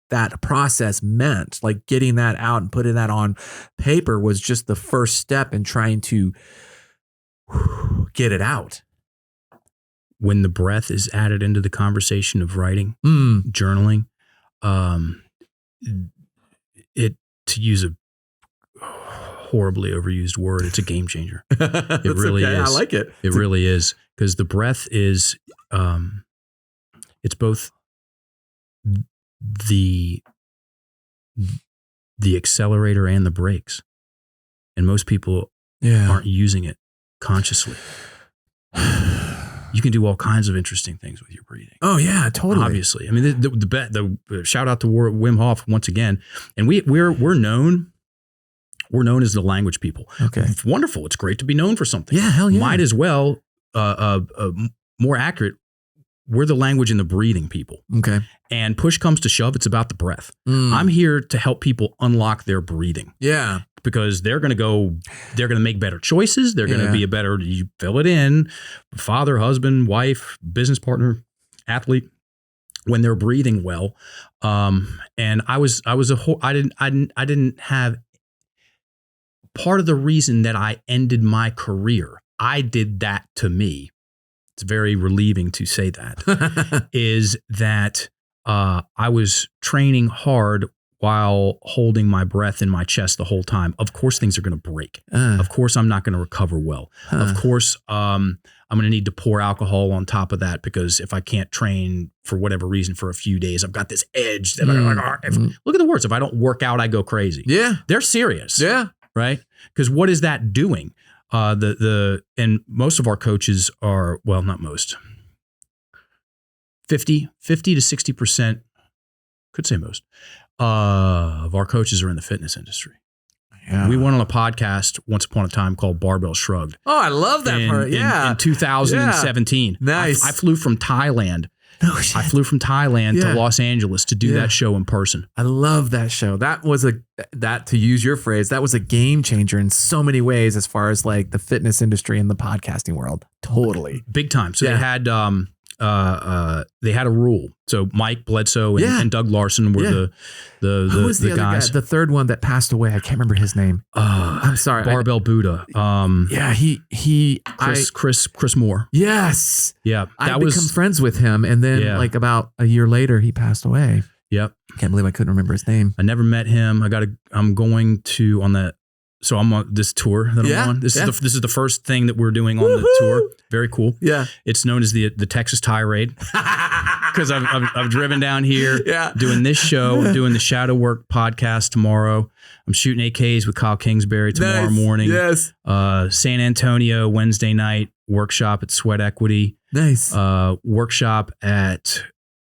that process meant. Like getting that out and putting that on paper was just the first step in trying to get it out. When the breath is added into the conversation of writing, journaling, to use a horribly overused word, it's a game changer. It really is. I like it. It really is, because the breath is, it's both the accelerator and the brakes, and most people aren't using it consciously. You can do all kinds of interesting things with your breathing. Oh yeah, totally. Obviously, I mean, the shout out to Wim Hof once again, and we're known as the language people. Okay, it's wonderful. It's great to be known for something. Yeah, hell yeah. Might as well, more accurate, we're the language and the breathing people. Okay, and push comes to shove, it's about the breath. I'm here to help people unlock their breathing. Yeah. Because they're going to make better choices. They're going to be you fill it in, father, husband, wife, business partner, athlete, when they're breathing well. And I didn't have, part of the reason that I ended my career, I did that to me. It's very relieving to say that, is that I was training hard while holding my breath in my chest the whole time. Of course, things are going to break. Of course, I'm not going to recover well. Of course, I'm going to need to pour alcohol on top of that, because if I can't train for whatever reason for a few days, I've got this edge that look at the words. If I don't work out, I go crazy. Yeah. They're serious. Yeah. Right. Because what is that doing? And most of our coaches are, well, not most, 50 to 60%, could say most, of our coaches are in the fitness industry. Yeah. We went on a podcast once upon a time called Barbell Shrugged. Oh, I love that part. Yeah. In 2017. Yeah. Nice. I flew from Thailand. No shit. I flew from Thailand Yeah. to Los Angeles to do Yeah. that show in person. I love that show. That was to use your phrase, that was a game changer in so many ways as far as like the fitness industry and the podcasting world. Totally. Big time. So Yeah. they had a rule. So Mike Bledsoe and, Yeah. and Doug Larson were Yeah. the Who was the other guys. guy? The third one that passed away. I can't remember his name. I'm sorry. Barbell Buddha. Yeah, Chris Moore. Yes. Yeah. I become friends with him. And then Yeah. like about a year later, he passed away. Yep. Can't believe I couldn't remember his name. I never met him. I'm going to on that. So I'm on this tour that Yeah, I'm on. This yeah. is the first thing that we're doing on the Woohoo! tour. Very cool. Yeah. It's known as the Texas Tirade because I've driven down here Yeah. doing this show. I'm doing the Shadow Work podcast tomorrow. I'm shooting AKs with Kyle Kingsbury tomorrow Nice. morning. Yes. San Antonio Wednesday night workshop at Sweat Equity. Nice. Workshop at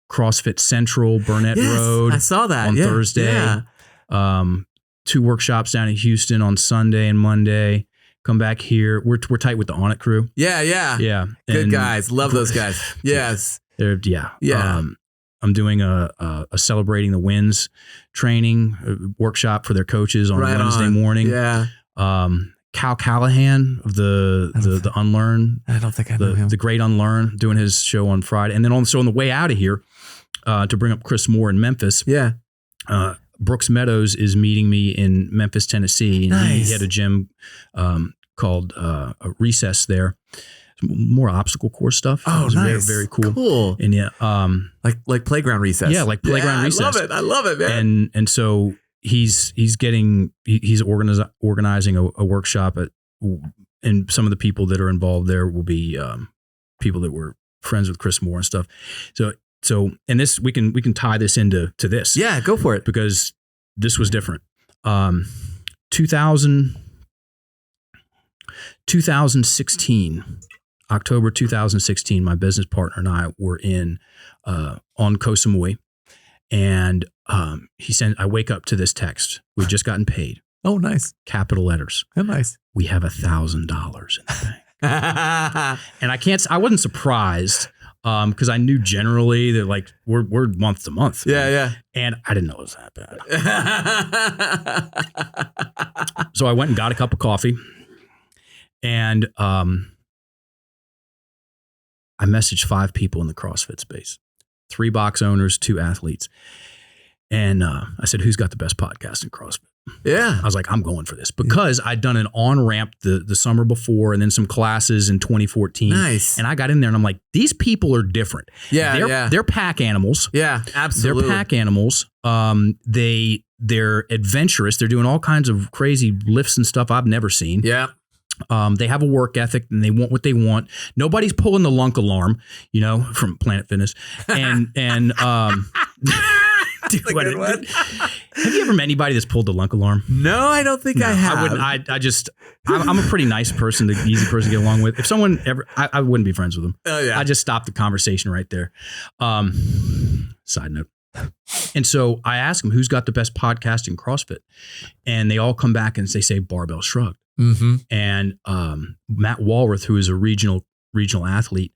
CrossFit Central Burnett Yes, Road I saw that on Yeah. Thursday. Yeah. 2 workshops down in Houston on Sunday and Monday. Come back here. We're tight with the On It crew. Yeah. Yeah, Good and guys. Love those guys. Yes. They're Yeah. I'm doing a celebrating the wins training workshop for their coaches on Right Wednesday on. morning. Yeah. Cal Callahan of the Unlearn, I don't think I know him. the Great Unlearn, doing his show on Friday, and then also on the way out of here to bring up Chris Moore in Memphis. Yeah. Brooks Meadows is meeting me in Memphis, Tennessee. And Nice. he had a gym called a Recess there. More obstacle course stuff. It Oh, was nice. Very, very cool. Cool. And yeah, Like playground recess. Yeah, like playground recess. I love it, man. and so he's organizing a workshop and some of the people that are involved there will be people that were friends with Chris Moore and stuff. So and this we can tie this into this. Yeah, go for it. Because this was different. 2016, October 2016, my business partner and I were on Koh Samui, and I wake up to this text. We've just gotten paid. Oh, nice. Capital letters. Oh, nice. We have $1,000 in the bank. And I wasn't surprised because I knew generally that like we're month to month. Yeah. And I didn't know it was that bad. So I went and got a cup of coffee, and I messaged 5 people in the CrossFit space, 3 box owners, 2 athletes. And I said, who's got the best podcast in CrossFit? Yeah. I was like, I'm going for this because I'd done an on-ramp the summer before and then some classes in 2014. Nice. And I got in there and I'm like, these people are different. Yeah. They're pack animals. Yeah, absolutely. They're pack animals. They're adventurous. They're doing all kinds of crazy lifts and stuff I've never seen. Yeah. They have a work ethic and they want what they want. Nobody's pulling the lunk alarm, from Planet Fitness. And dude, That's a good one. have you ever met anybody that's pulled the lunk alarm? No, I don't think I have. I wouldn't. I'm a pretty nice person, the easy person to get along with. If someone ever, I wouldn't be friends with them. Oh, yeah. I just stopped the conversation right there. Side note. And so I asked them, who's got the best podcast in CrossFit? And they all come back and they say Barbell Shrugged. Mm-hmm. And Matt Walrath, who is a regional athlete,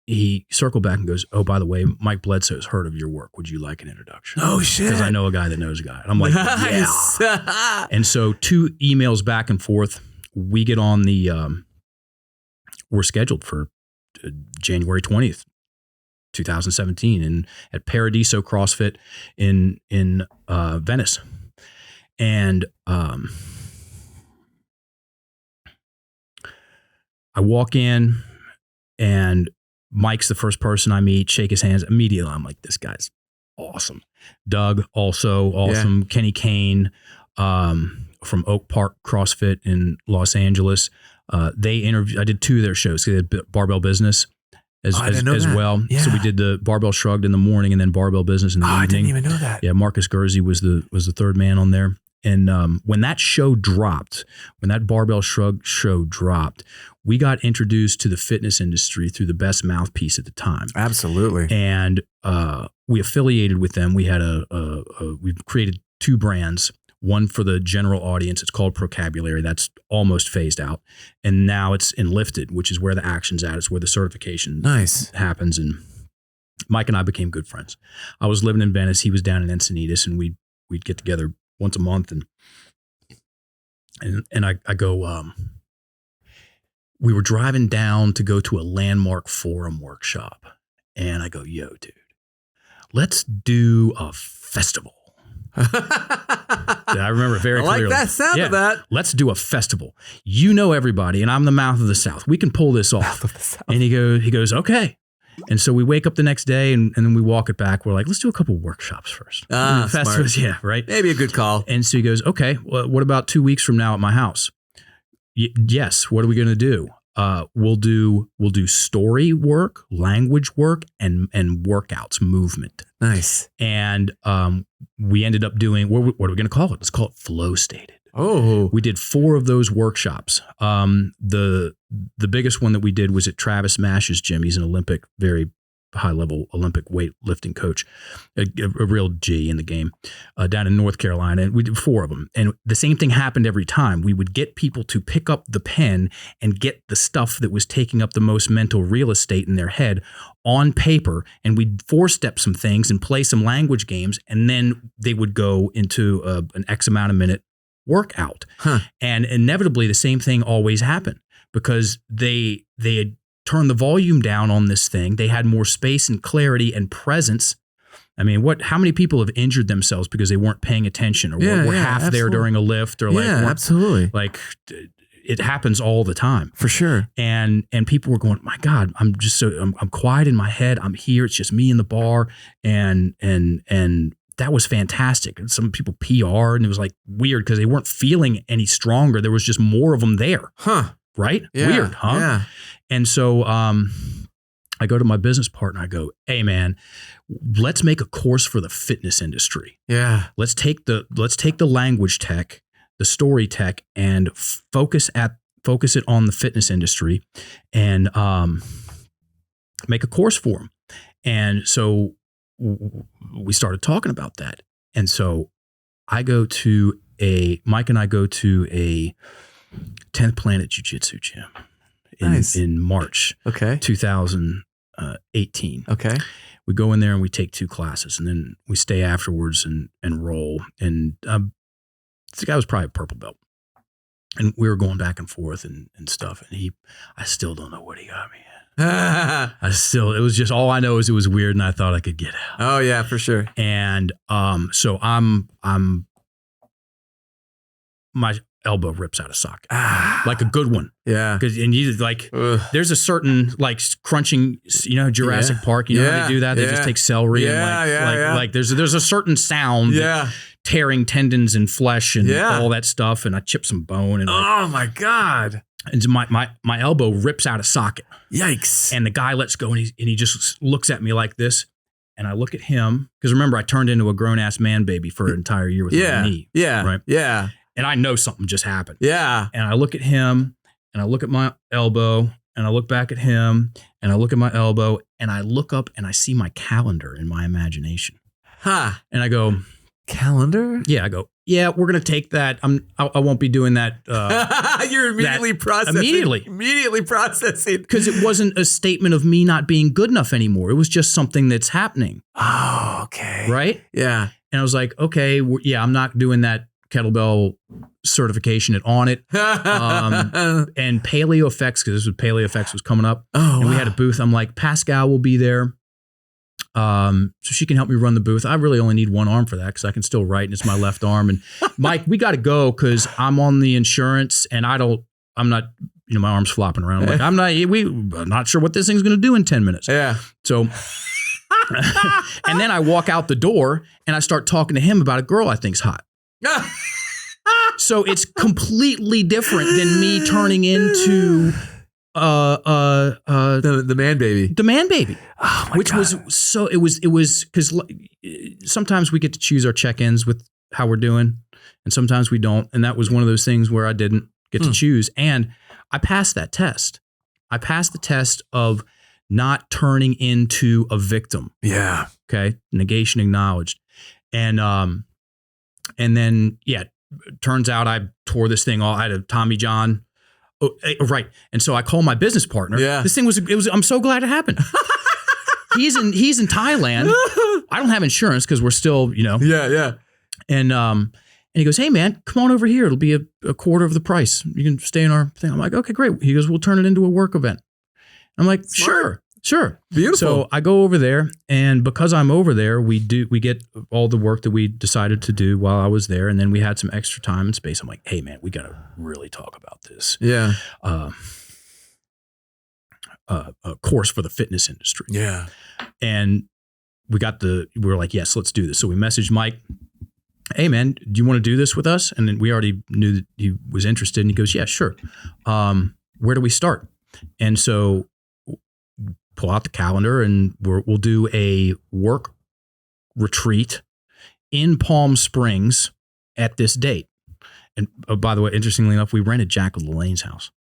he circled back and goes, oh, by the way, Mike Bledsoe's heard of your work. Would you like an introduction? Oh, shit. Because I know a guy that knows a guy. And I'm like, Nice. yeah. And so 2 emails back and forth. We get on we're scheduled for January 20th, 2017 and at Paradiso CrossFit in Venice. And I walk in and Mike's the first person I meet, shake his hands. Immediately, I'm like, this guy's awesome. Doug, also awesome. Yeah. Kenny Kane from Oak Park CrossFit in Los Angeles. They interviewed, I did 2 of their shows. They had Barbell Business as well. Yeah. So we did the Barbell Shrugged in the morning and then Barbell Business in the evening. I didn't even know that. Yeah, Marcus Guerzi was the third man on there. And when that show dropped, when that Barbell Shrugged show dropped, we got introduced to the fitness industry through the best mouthpiece at the time. Absolutely. And we affiliated with them. We had we created 2 brands. one for the general audience. It's called Vocabulary. That's almost phased out. And now it's in Lifted, which is where the action's at. It's where the certification happens. And Mike and I became good friends. I was living in Venice. He was down in Encinitas, and we'd get together once a month. And I go, we were driving down to go to a landmark forum workshop. And I go, yo, dude, let's do a festival. I remember it very clearly. I like that sound of that. Let's do a festival. You know everybody, and I'm the mouth of the South. We can pull this off. And he goes, okay. And so we wake up the next day, and then we walk it back. We're like, let's do a couple workshops first. Smart. Yeah, right. Maybe a good call. And so he goes, okay, well, what about 2 weeks from now at my house? Yes. What are we going to do? We'll do story work, language work, and workouts, movement. Nice. And we ended up doing, what are we going to call it? Let's call it Flow Stated. Oh. We did 4 of those workshops. The biggest one that we did was at Travis Mash's gym. He's an Olympic, very high-level Olympic weightlifting coach, a real G in the game, down in North Carolina. And we did 4 of them. And the same thing happened every time. We would get people to pick up the pen and get the stuff that was taking up the most mental real estate in their head on paper, and we'd 4-step some things and play some language games, and then they would go into an X amount of minute workout. And inevitably, the same thing always happened because they had turned the volume down on this thing. They had more space and clarity and presence. I mean, how many people have injured themselves because they weren't paying attention or were half there during a lift or absolutely. Like it happens all the time. For sure. And people were going, my God, I'm quiet in my head. I'm here. It's just me in the bar. And that was fantastic. And some people PR'd, and it was like weird because they weren't feeling any stronger. There was just more of them there. Right? Yeah, weird, huh? Yeah. And so I go to my business partner. I go, hey man, let's make a course for the fitness industry. Yeah. Let's take the language tech, the story tech, and focus it on the fitness industry, and make a course for them. And so we started talking about that. And so Mike and I go to a 10th Planet Jiu-Jitsu gym in March 2018. Okay. We go in there and we take 2 classes, and then we stay afterwards and roll. And the guy was probably a purple belt. And we were going back and forth and stuff. And I still don't know what he got me at. It was just, all I know is it was weird, and I thought I could get out. Oh yeah, for sure. And so my elbow rips out of socket, like a good one. Yeah. And you like, there's a certain like crunching, Jurassic Park, how they do that? They just take celery and like there's a certain sound. Yeah. Tearing tendons and flesh and all that stuff. And I chipped some bone. And oh my God. And my elbow rips out of socket. Yikes. And the guy lets go, and he just looks at me like this. And I look at him, because remember, I turned into a grown-ass man baby for an entire year with my knee. Yeah. Right? Yeah. And I know something just happened. Yeah. And I look at him, and I look at my elbow, and I look back at him, and I look at my elbow, and I look up, and I see my calendar in my imagination. And I go, calendar? Yeah. I go, yeah, we're going to take that. I won't be doing that. You're immediately processing. Immediately processing. Because it wasn't a statement of me not being good enough anymore. It was just something that's happening. Oh, okay. Right? Yeah. And I was like, okay, I'm not doing that kettlebell certification at On It. And Paleo Effects, because this was Paleo Effects was coming up. Oh, and we had a booth. I'm like, Pascal will be there. So she can help me run the booth. I really only need one arm for that because I can still write, and it's my left arm. And Mike, we got to go because I'm on the insurance, and I'm not, my arm's flopping around. I'm like, I'm not sure what this thing's going to do in 10 minutes. Yeah. So, and then I walk out the door and I start talking to him about a girl I think's hot. So it's completely different than me turning into the man baby. The man baby. Oh my which God. it was because sometimes we get to choose our check-ins with how we're doing, and sometimes we don't. And that was one of those things where I didn't get to choose. And I passed that test. I passed the test of not turning into a victim. Yeah. Okay. Negation acknowledged. And then, turns out I tore this thing off. I had a Tommy John. Oh, right. And so I call my business partner. Yeah. This thing I'm so glad it happened. He's in Thailand. I don't have insurance because we're still, Yeah. And he goes, hey man, come on over here. It'll be a quarter of the price. You can stay in our thing. I'm like, okay, great. He goes, we'll turn it into a work event. I'm like, Smart. Sure. Beautiful. So I go over there, and because I'm over there, we get all the work that we decided to do while I was there. And then we had some extra time and space. I'm like, hey man, we got to really talk about this. Yeah. A course for the fitness industry. Yeah. And we were like, yes, let's do this. So we messaged Mike, hey man, do you want to do this with us? And then we already knew that he was interested, and he goes, yeah, sure. Where do we start? And so pull out the calendar, and we'll do a work retreat in Palm Springs at this date. And by the way, interestingly enough, we rented Jack LaLanne's house.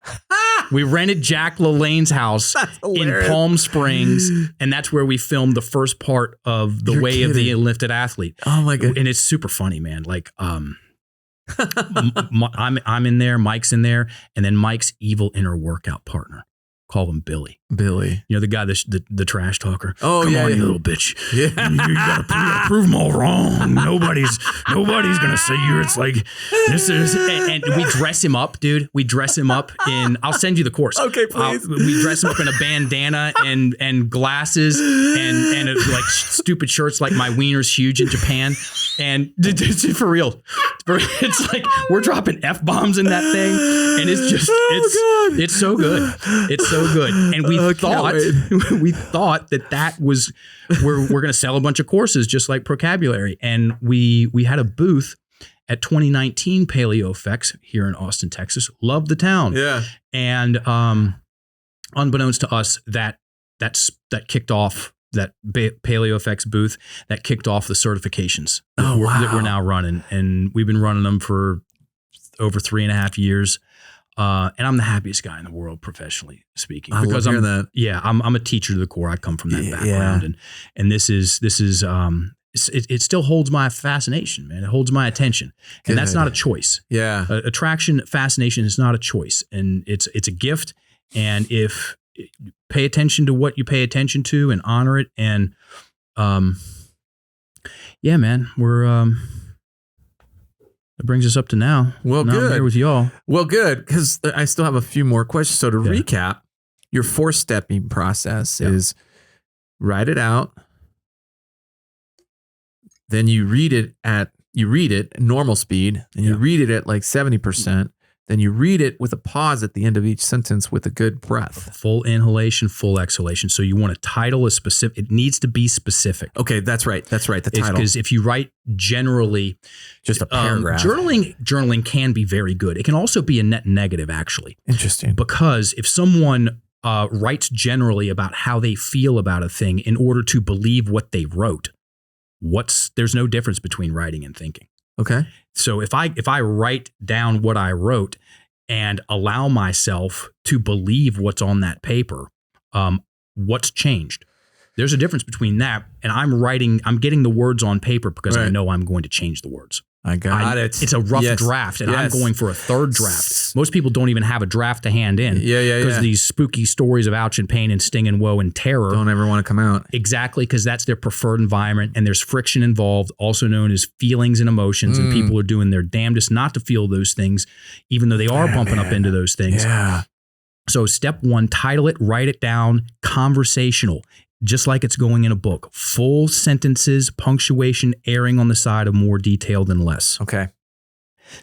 We rented Jack LaLanne's house in Palm Springs, and that's where we filmed the first part of The Way of the Lifted Athlete. Oh my God. And it's super funny, man. Like, I'm in there, Mike's in there, and then Mike's evil inner workout partner. Call him Billy. Billy. You know, the guy, the trash talker. Oh, Come yeah, on, yeah. you little bitch. Yeah. You gotta prove them all wrong. Nobody's gonna say you. It's like, this is, and we dress him up, dude. We dress him up I'll send you the course. Okay, please. We dress him up in a bandana and glasses and like stupid shirts like my wiener's huge in Japan. And for real. It's like we're dropping F-bombs in that thing. And it's just, it's so good. It's so good. And we thought that was, we're going to sell a bunch of courses just like Procabulary. And we had a booth at 2019 Paleo Effects here in Austin, Texas. Love the town. Yeah. And unbeknownst to us, that kicked off that Paleo Effects booth, that kicked off the certifications that we're now running. And we've been running them for over 3.5 years. And I'm the happiest guy in the world, professionally speaking, because I'm a teacher to the core. I come from that background, and this is it still holds my fascination, man. It holds my attention, and that's not a choice. Yeah, attraction, fascination is not a choice, and it's a gift. And if pay attention to what you pay attention to and honor it, and yeah, man, we're. That brings us up to now. Well, now good. I'm here with y'all. Well, good, because I still have a few more questions. So to recap, your 4-stepping process is write it out, then you read it at normal speed, and you read it at like 70%. Then you read it with a pause at the end of each sentence with a good breath. Full inhalation, full exhalation. So you want to title a specific, it needs to be specific. Okay, that's right. The title. Because if you write generally, just a paragraph. Journaling can be very good. It can also be a net negative, actually. Interesting. Because if someone writes generally about how they feel about a thing in order to believe what they wrote, there's no difference between writing and thinking. Okay. So if I write down what I wrote and allow myself to believe what's on that paper, what's changed? There's a difference between that and I'm getting the words on paper because I know I'm going to change the words. I got it. It's a rough draft, and I'm going for a third draft. Most people don't even have a draft to hand in. Because these spooky stories of ouch and pain and sting and woe and terror don't ever want to come out. Exactly, because that's their preferred environment, and there's friction involved, also known as feelings and emotions, and people are doing their damnedest not to feel those things, even though they are bumping up into those things. Yeah. So step 1, title it, write it down, conversational. Just like it's going in a book. Full sentences, punctuation, erring on the side of more detail than less. Okay.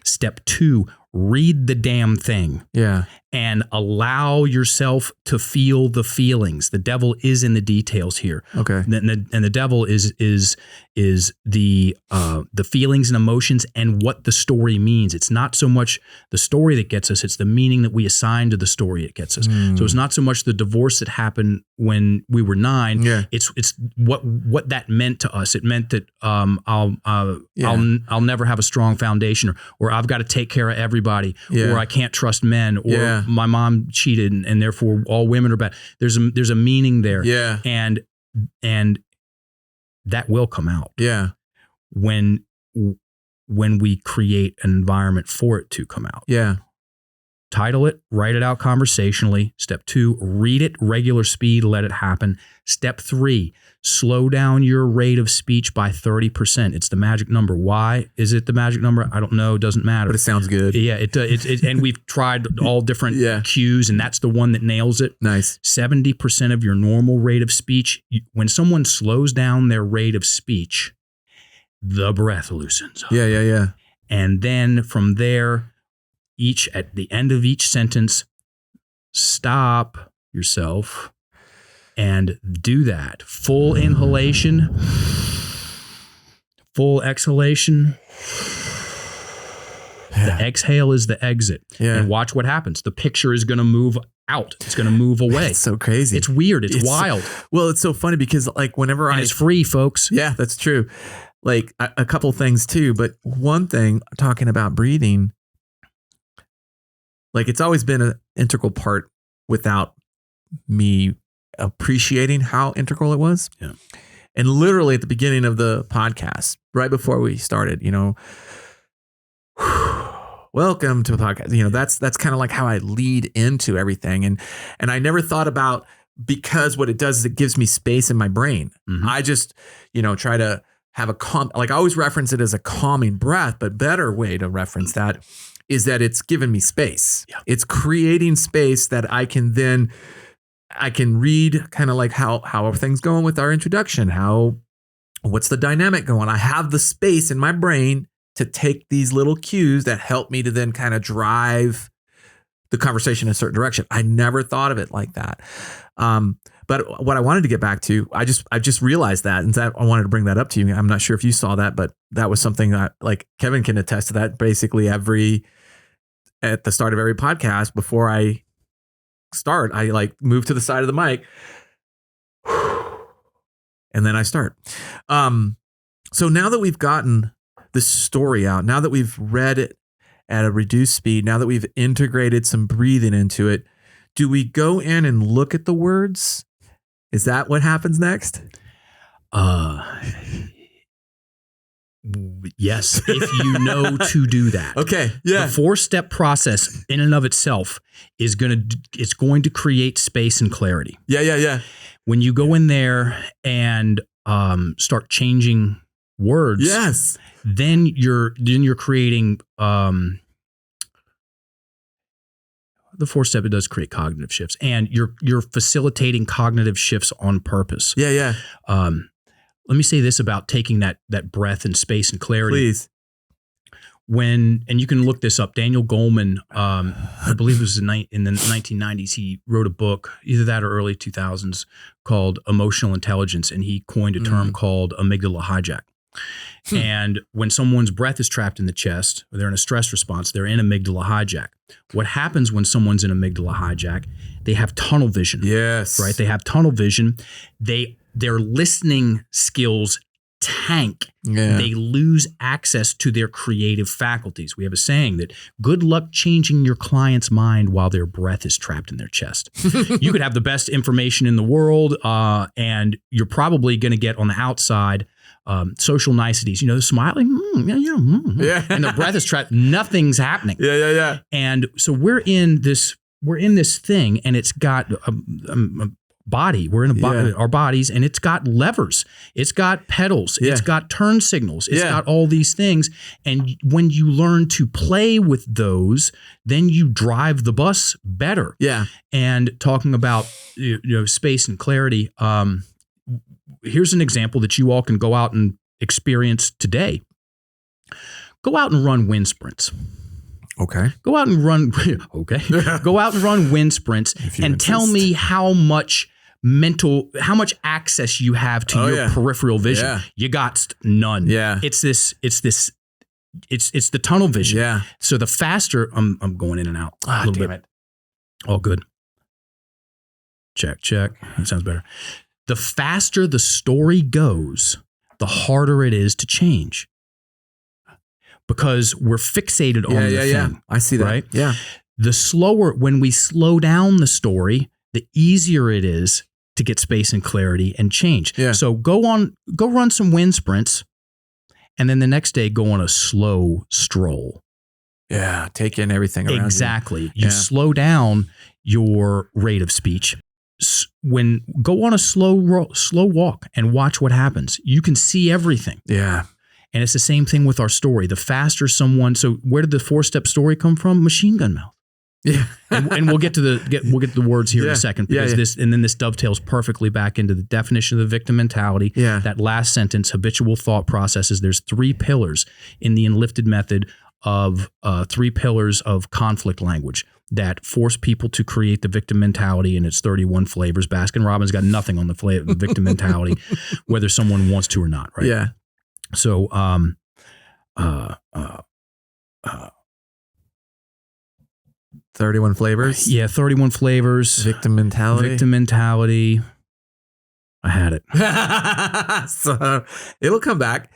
Step 2, read the damn thing. Yeah. And allow yourself to feel the feelings. The devil is in the details here. Okay. And the devil is the feelings and emotions and what the story means. It's not so much the story that gets us, it's the meaning that we assign to the story that gets us. So it's not so much the divorce that happened when we were 9. Yeah. It's what that meant to us. It meant that I'll never have a strong foundation, or I've got to take care of everybody, or I can't trust men, or my mom cheated and therefore all women are bad. There's a meaning there. Yeah. And that will come out. Yeah. When when we create an environment for it to come out. Yeah. Title it, write it out conversationally. Step 2, read it regular speed, let it happen. Step 3, slow down your rate of speech by 30%. It's the magic number. Why is it the magic number? I don't know. It doesn't matter. But it sounds good. Yeah, and we've tried all different cues, and that's the one that nails it. Nice. 70% of your normal rate of speech. When someone slows down their rate of speech, the breath loosens up. Yeah. And then from there, at the end of each sentence, stop yourself and do that. Full inhalation, full exhalation. The exhale is the exit. Yeah. And watch what happens. The picture is going to move out. It's going to move away. It's so crazy. It's weird. It's wild. Well, it's so funny because like whenever it's free, folks. Yeah, that's true. Like a couple things too, but one thing talking about breathing, like it's always been an integral part without me appreciating how integral it was. Yeah. And literally at the beginning of the podcast, right before we started, welcome to the podcast. That's kind of like how I lead into everything. And I never thought about, because what it does is it gives me space in my brain. Mm-hmm. I just, try to have I always reference it as a calming breath, but better way to reference that is that it's given me space. Yeah. It's creating space that I can read kind of like how are things going with our introduction? What's the dynamic going? I have the space in my brain to take these little cues that help me to then kind of drive the conversation in a certain direction. I never thought of it like that. But what I wanted to get back to, I just realized that, and I wanted to bring that up to you. I'm not sure if you saw that, but that was something that like Kevin can attest to that. Basically at the start of every podcast, before I start, I like move to the side of the mic and then I start. So now that we've gotten this story out, now that we've read it at a reduced speed, now that we've integrated some breathing into it, do we go in and look at the words? Is that what happens next? Yes, if you know to do that. Okay. Yeah. The 4-step process in and of itself is going to create space and clarity. Yeah. When you go in there and start changing words, yes, then you're creating the 4-step. It does create cognitive shifts, and you're facilitating cognitive shifts on purpose. Yeah. Let me say this about taking that breath and space and clarity. Please. And you can look this up. Daniel Goleman, I believe it was in the 1990s, he wrote a book, either that or early 2000s, called Emotional Intelligence, and he coined a term called amygdala hijack. And when someone's breath is trapped in the chest, or they're in a stress response, they're in amygdala hijack. What happens when someone's in amygdala hijack? They have tunnel vision. Yes. Right? They have tunnel vision. Their listening skills tank. Yeah. They lose access to their creative faculties. We have a saying that good luck changing your client's mind while their breath is trapped in their chest. You could have the best information in the world, and you're probably going to get on the outside social niceties, the smiling, and the breath is trapped. Nothing's happening. Yeah. And so we're in this thing, and it's got a body. We're in our bodies, and it's got levers. It's got pedals. Yeah. It's got turn signals. It's got all these things. And when you learn to play with those, then you drive the bus better. Yeah. And talking about space and clarity, here's an example that you all can go out and experience today. Go out and run wind sprints. Okay. Go out and run. Okay. Go out and run wind sprints and tell me how much access you have to your peripheral vision. Yeah. You got none. Yeah. It's the tunnel vision. Yeah. So the faster I'm going in and out a little bit. All good. Check. That sounds better. The faster the story goes, the harder it is to change. Because we're fixated on the thing. Yeah. I see that. Right? Yeah. When we slow down the story, the easier it is to get space and clarity and change. Yeah. So go run some wind sprints and then the next day go on a slow stroll. Yeah, take in everything around Exactly. You slow down your rate of speech. When go on a slow walk and watch what happens. You can see everything. Yeah. And it's the same thing with our story. The faster someone, so where did the 4-step story come from? Machine gun mouth. Yeah. and we'll get to the words here in a second, because this dovetails perfectly back into the definition of the victim mentality. Yeah. That last sentence, habitual thought processes. There's 3 pillars in the Enlifted method of 3 pillars of conflict language that force people to create the victim mentality in its 31 flavors. Baskin-Robbins got nothing on the victim mentality, whether someone wants to or not, right? Yeah. So, 31 flavors. Yeah, 31 flavors. Victim mentality. I had it. So it'll come back.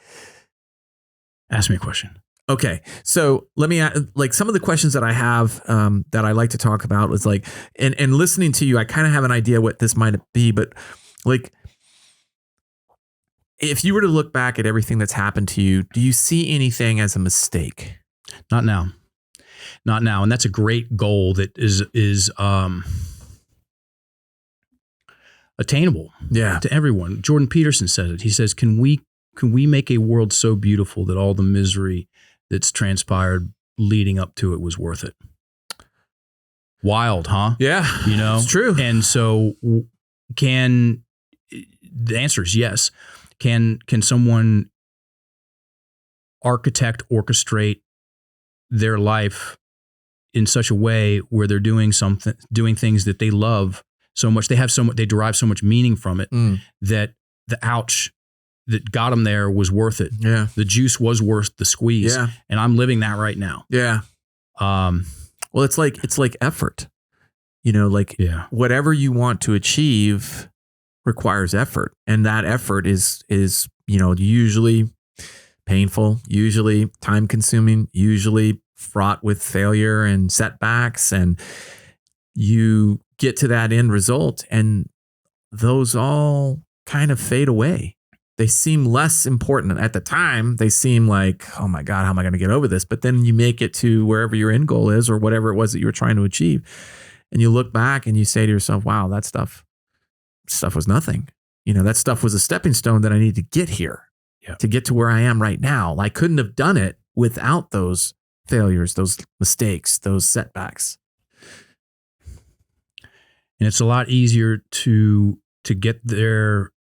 Ask me a question. Okay. So let me, like, some of the questions that I have that I like to talk about was like, and listening to you, I kind of have an idea what this might be, but like, if you were to look back at everything that's happened to you, do you see anything as a mistake? Not now. And that's a great goal that is attainable to everyone. Jordan Peterson says it. He says, can we make a world so beautiful that all the misery that's transpired leading up to it was worth it? Wild, huh? Yeah. You know, it's true. And so the answer is yes. Can someone orchestrate their life in such a way where they're doing things that they love so much, they derive so much meaning from it, that the ouch that got them there was worth it. Yeah. The juice was worth the squeeze. Yeah. And I'm living that right now. Yeah. Well, it's like effort, you know, like whatever you want to achieve requires effort. And that effort is, you know, usually painful, usually time consuming, usually fraught with failure and setbacks. And you get to that end result and those all kind of fade away. They seem less important at the time. They seem like, oh my God, how am I going to get over this? But then you make it to wherever your end goal is or whatever it was that you were trying to achieve. And you look back and you say to yourself, wow, that stuff was nothing. You know, that stuff was a stepping stone that I need to get here, to get to where I am right now. I couldn't have done it without those failures, those mistakes, those setbacks. And it's a lot easier to get there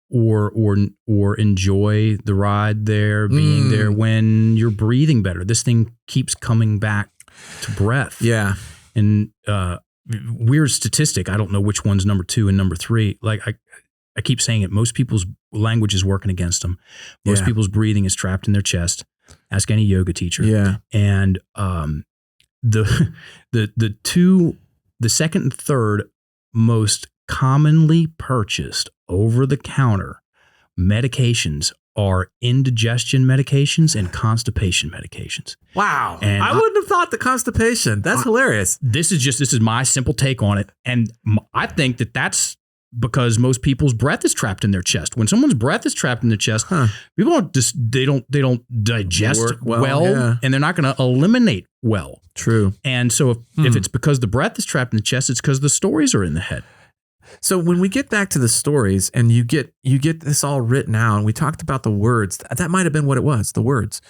or enjoy the ride there, being there when you're breathing better. This thing keeps coming back to breath. Yeah. And weird statistic, I don't know which one's number 2 and number 3. Like I keep saying it, most people's language is working against them. Most people's breathing is trapped in their chest. Ask any yoga teacher. Yeah. And the second and third most commonly purchased over-the-counter medications are indigestion medications and constipation medications. Wow. And I wouldn't have thought the constipation. That's hilarious. This is my simple take on it. And I think that's because most people's breath is trapped in their chest. When someone's breath is trapped in their chest, people don't digest well and they're not going to eliminate well. True. And so if it's because the breath is trapped in the chest, it's because the stories are in the head. So when we get back to the stories and you get this all written out, and we talked about the words, that might have been what it was, the words.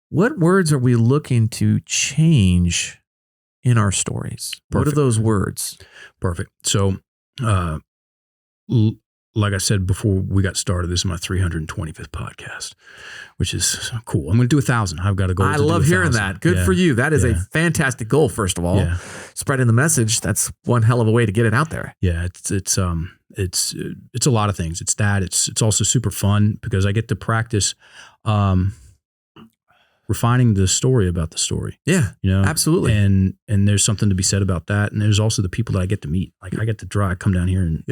What words are we looking to change in our stories? Perfect. What are those words? Perfect. So, like I said before we got started, this is my 325th podcast, which is cool. I'm going to do 1,000. I've got a goal. I love hearing that. Good for you. That is a fantastic goal. First of all, spreading the message. That's one hell of a way to get it out there. Yeah, it's a lot of things. It's that. It's also super fun because I get to practice refining the story about the story. Yeah, you know, absolutely. And there's something to be said about that. And there's also the people that I get to meet. Like I get to come down here and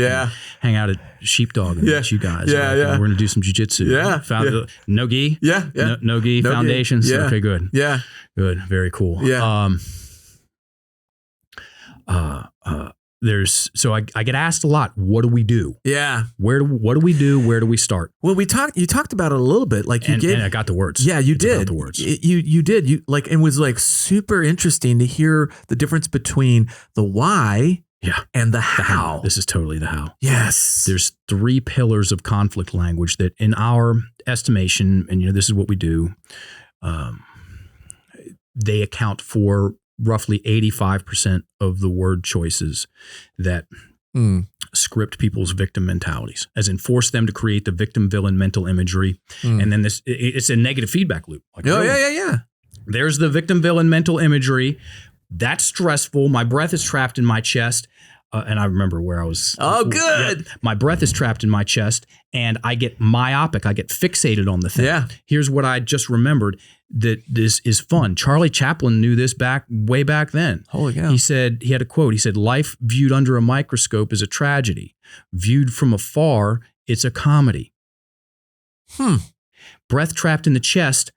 hang out at Sheepdog and meet you guys. We're going to do some jujitsu. No gi. No gi foundations. Yeah. Okay, good. Yeah. Good. Very cool. Yeah. so I get asked a lot, what do we do? Yeah. What do we do? Where do we start? Well, you talked about it a little bit. Like and I got the words. Yeah, you it's did. About the words. You did. You like, it was like super interesting to hear the difference between the why and the how. This is totally the how. Yes. There's 3 pillars of conflict language that in our estimation, and this is what we do, they account for roughly 85% of the word choices that script people's victim mentalities, as in force them to create the victim-villain mental imagery. And then it's a negative feedback loop. Like, yeah. There's the victim-villain mental imagery. That's stressful. My breath is trapped in my chest. And I remember where I was. Oh, good. Yeah, my breath is trapped in my chest and I get myopic. I get fixated on the thing. Yeah. Here's what I just remembered that this is fun. Charlie Chaplin knew this way back then. Holy cow. He had a quote. He said, life viewed under a microscope is a tragedy. Viewed from afar, it's a comedy. Breath trapped in the chest,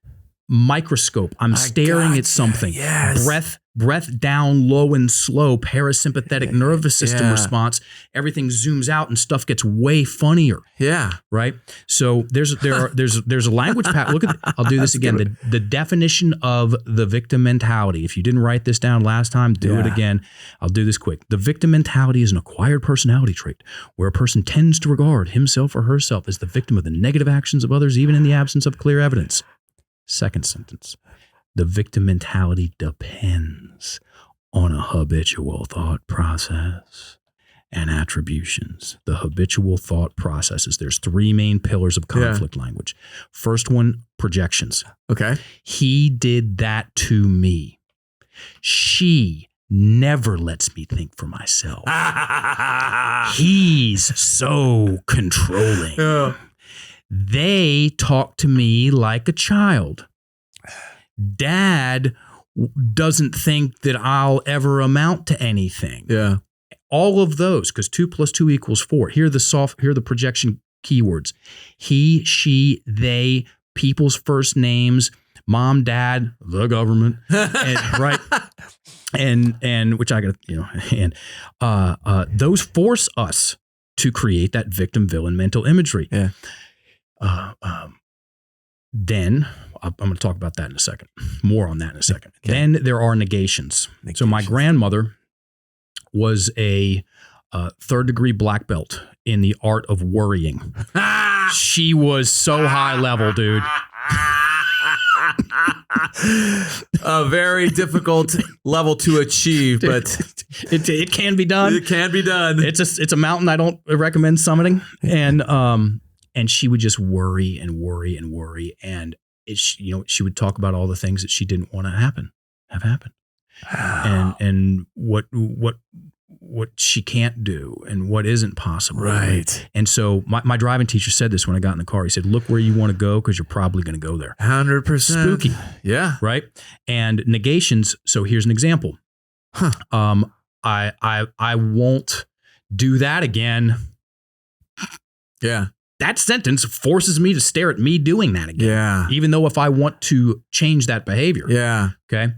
microscope. I'm staring at something. Yes. Breath down, low and slow, parasympathetic nervous system response. Everything zooms out and stuff gets way funnier. Yeah. Right. So there's a language pattern. Look at. I'll do this again. The definition of the victim mentality. If you didn't write this down last time, do it again. I'll do this quick. The victim mentality is an acquired personality trait where a person tends to regard himself or herself as the victim of the negative actions of others, even in the absence of clear evidence. Second sentence. The victim mentality depends on a habitual thought process and attributions. The habitual thought processes. There's 3 main pillars of conflict language. First one, projections. Okay. He did that to me. She never lets me think for myself. He's so controlling. Yeah. They talk to me like a child. Dad doesn't think that I'll ever amount to anything. Yeah. All of those, because 2 + 2 = 4. Here are the projection keywords. He, she, they, people's first names, mom, dad, the government, and, right? And which I got, and those force us to create that victim villain mental imagery. Yeah. Then I'm going to talk about that in a second. More on that in a second. Okay. Then there are negations. So my grandmother was a 3rd-degree black belt in the art of worrying. She was so high level, dude. A very difficult level to achieve, but it can be done. It can be done. It's a mountain I don't recommend summiting. And she would just worry and worry and worry. And she would talk about all the things that she didn't want to have happen. Wow. And what she can't do and what isn't possible. Right. And so my driving teacher said this when I got in the car. He said, look where you want to go because you're probably going to go there. 100%. Spooky. Yeah. Right. And negations. So here's an example. I won't do that again. Yeah. That sentence forces me to stare at me doing that again. Yeah. Even though if I want to change that behavior. Yeah. Okay.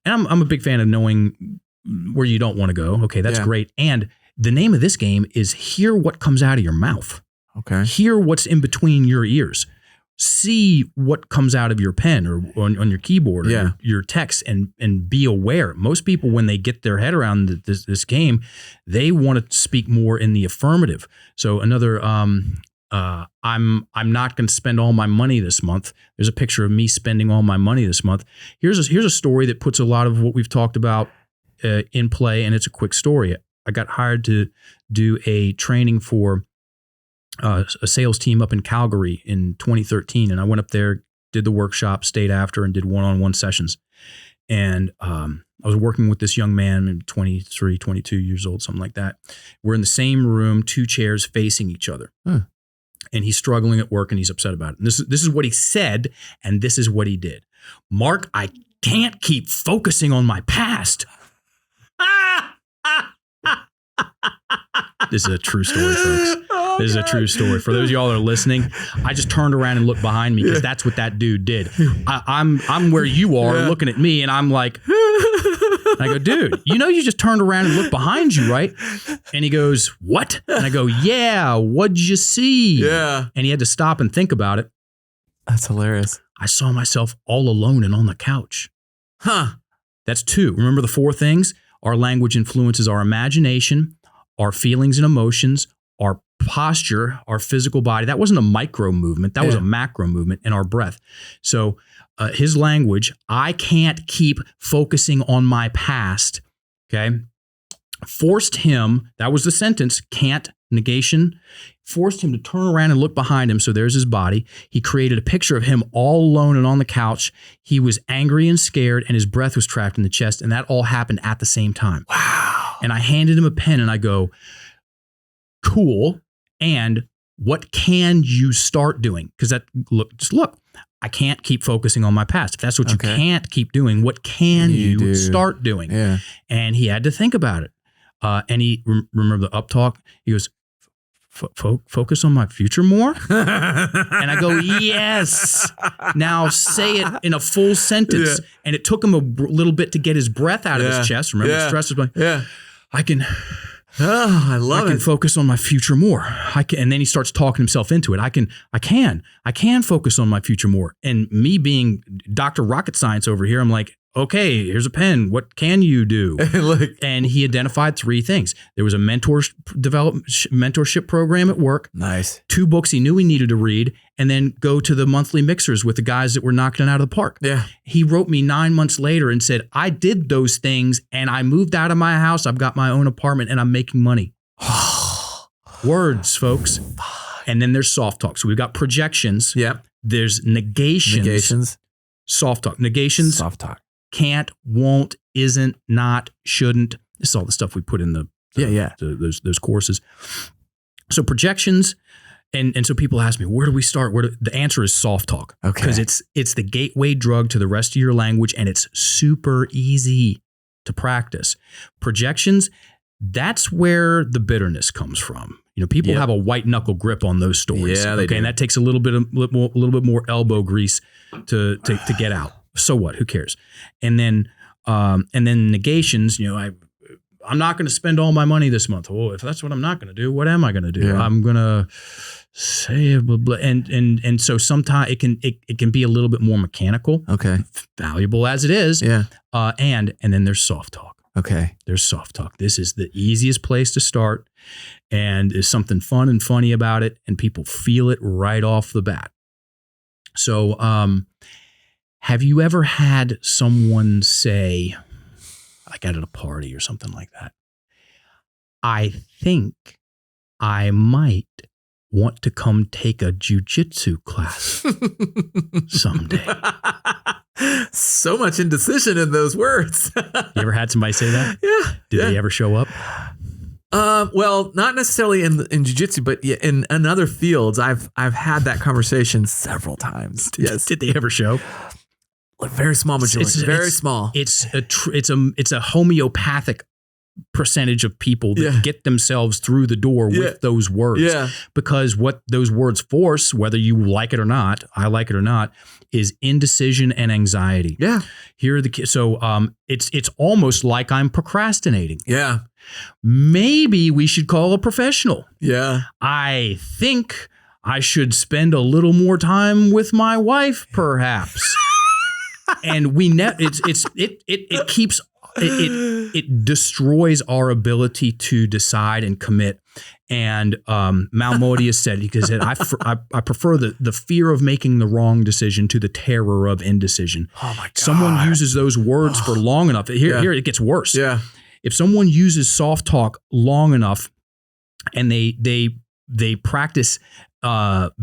And I'm a big fan of knowing where you don't want to go. Okay. That's great. And the name of this game is hear what comes out of your mouth. Okay. Hear what's in between your ears. See what comes out of your pen or on your keyboard or your text and be aware. Most people, when they get their head around this game, they want to speak more in the affirmative. So another, I'm not going to spend all my money this month. There's a picture of me spending all my money this month. Here's a story that puts a lot of what we've talked about in play, and it's a quick story. I got hired to do a training for a sales team up in Calgary in 2013, and I went up there, did the workshop, stayed after, and did one-on-one sessions. And I was working with this young man, maybe 23, 22 years old, something like that. We're in the same room, 2 chairs facing each other. And he's struggling at work and he's upset about it. And this is what he said, and this is what he did. Mark, I can't keep focusing on my past. This is a true story, folks. This is a true story. For those of y'all that are listening, I just turned around and looked behind me because that's what that dude did. I'm where you are looking at me, and I'm like, I go, dude, you just turned around and looked behind you, right? And he goes, what? And I go, yeah, what'd you see? Yeah. And he had to stop and think about it. That's hilarious. I saw myself all alone and on the couch. Huh. That's 2. Remember the 4 things? Our language influences our imagination, our feelings and emotions, our posture, our physical body. That wasn't a micro movement. That was a macro movement, and our breath. So his language, I can't keep focusing on my past, okay? Forced him, that was the sentence, can't, negation, forced him to turn around and look behind him. So there's his body. He created a picture of him all alone and on the couch. He was angry and scared, and his breath was trapped in the chest, and that all happened at the same time. Wow. And I handed him a pen, and I go, cool. And what can you start doing? Because look, I can't keep focusing on my past. If that's what you can't keep doing, what can you start doing? Yeah. And he had to think about it. And he remember the up talk. He goes, focus on my future more. And I go, yes. Now say it in a full sentence. Yeah. And it took him a little bit to get his breath out of his chest. Remember, the stress was like, I can focus on my future more. And then he starts talking himself into it. I can focus on my future more. And me being Dr. Rocket Science over here, I'm like, okay, here's a pen. What can you do? And he identified 3 things. There was a mentorship program at work. Nice. 2 books he knew he needed to read, and then go to the monthly mixers with the guys that were knocking it out of the park. Yeah. He wrote me 9 months later and said, I did those things and I moved out of my house. I've got my own apartment and I'm making money. Words, folks. And then there's soft talk. So we've got projections. Yep. There's negations. Soft talk. Negations. Soft talk. Can't, won't, isn't, not, shouldn't. This is all the stuff we put in those courses. So projections, and so people ask me, where do we start? The answer is soft talk. Okay. Because it's the gateway drug to the rest of your language, and it's super easy to practice. Projections, that's where the bitterness comes from. People have a white knuckle grip on those stories. Yeah, they do. And that takes a little bit more elbow grease to get out. So what? Who cares? And then negations. I'm not going to spend all my money this month. Well, if that's what I'm not going to do, what am I going to do? Yeah. I'm going to say blah, blah. And so sometimes it can be a little bit more mechanical. Okay. Valuable as it is. Yeah. And then there's soft talk. Okay. There's soft talk. This is the easiest place to start, and there's something fun and funny about it, and people feel it right off the bat. So, have you ever had someone say, like at a party or something like that, I think I might want to come take a jujitsu class someday? So much indecision in those words. You ever had somebody say that? Yeah. Did they ever show up? Well, not necessarily in jiu-jitsu, but in other fields, I've had that conversation several times. Yes. Did they ever show? Very small majority. Very small. It's a homeopathic percentage of people that get themselves through the door with those words. Yeah. Because what those words force, whether you like it or not, I like it or not, is indecision and anxiety. Yeah. Here are the so it's almost like I'm procrastinating. Yeah. Maybe we should call a professional. Yeah. I think I should spend a little more time with my wife, perhaps. And it destroys our ability to decide and commit. And Malmodius said, because I prefer the fear of making the wrong decision to the terror of indecision. Oh my God. Someone uses those words for long enough. Here it gets worse. Yeah. If someone uses soft talk long enough and they practice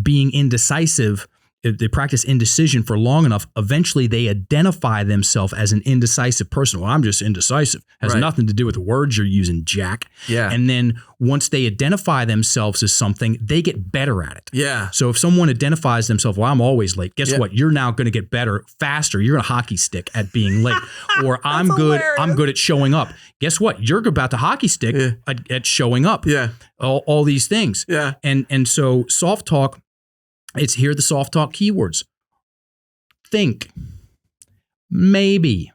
being indecisive, if they practice indecision for long enough, eventually they identify themselves as an indecisive person. Well, I'm just indecisive. Has nothing to do with the words you're using, Jack. Yeah. And then once they identify themselves as something, they get better at it. Yeah. So if someone identifies themselves, well, I'm always late. Guess what? You're now going to get better, faster. You're a hockey stick at being late. Or I'm good. Hilarious. I'm good at showing up. Guess what? You're about to hockey stick at showing up. Yeah. All these things. Yeah. And so soft talk. Here are the soft talk keywords. Think. Maybe.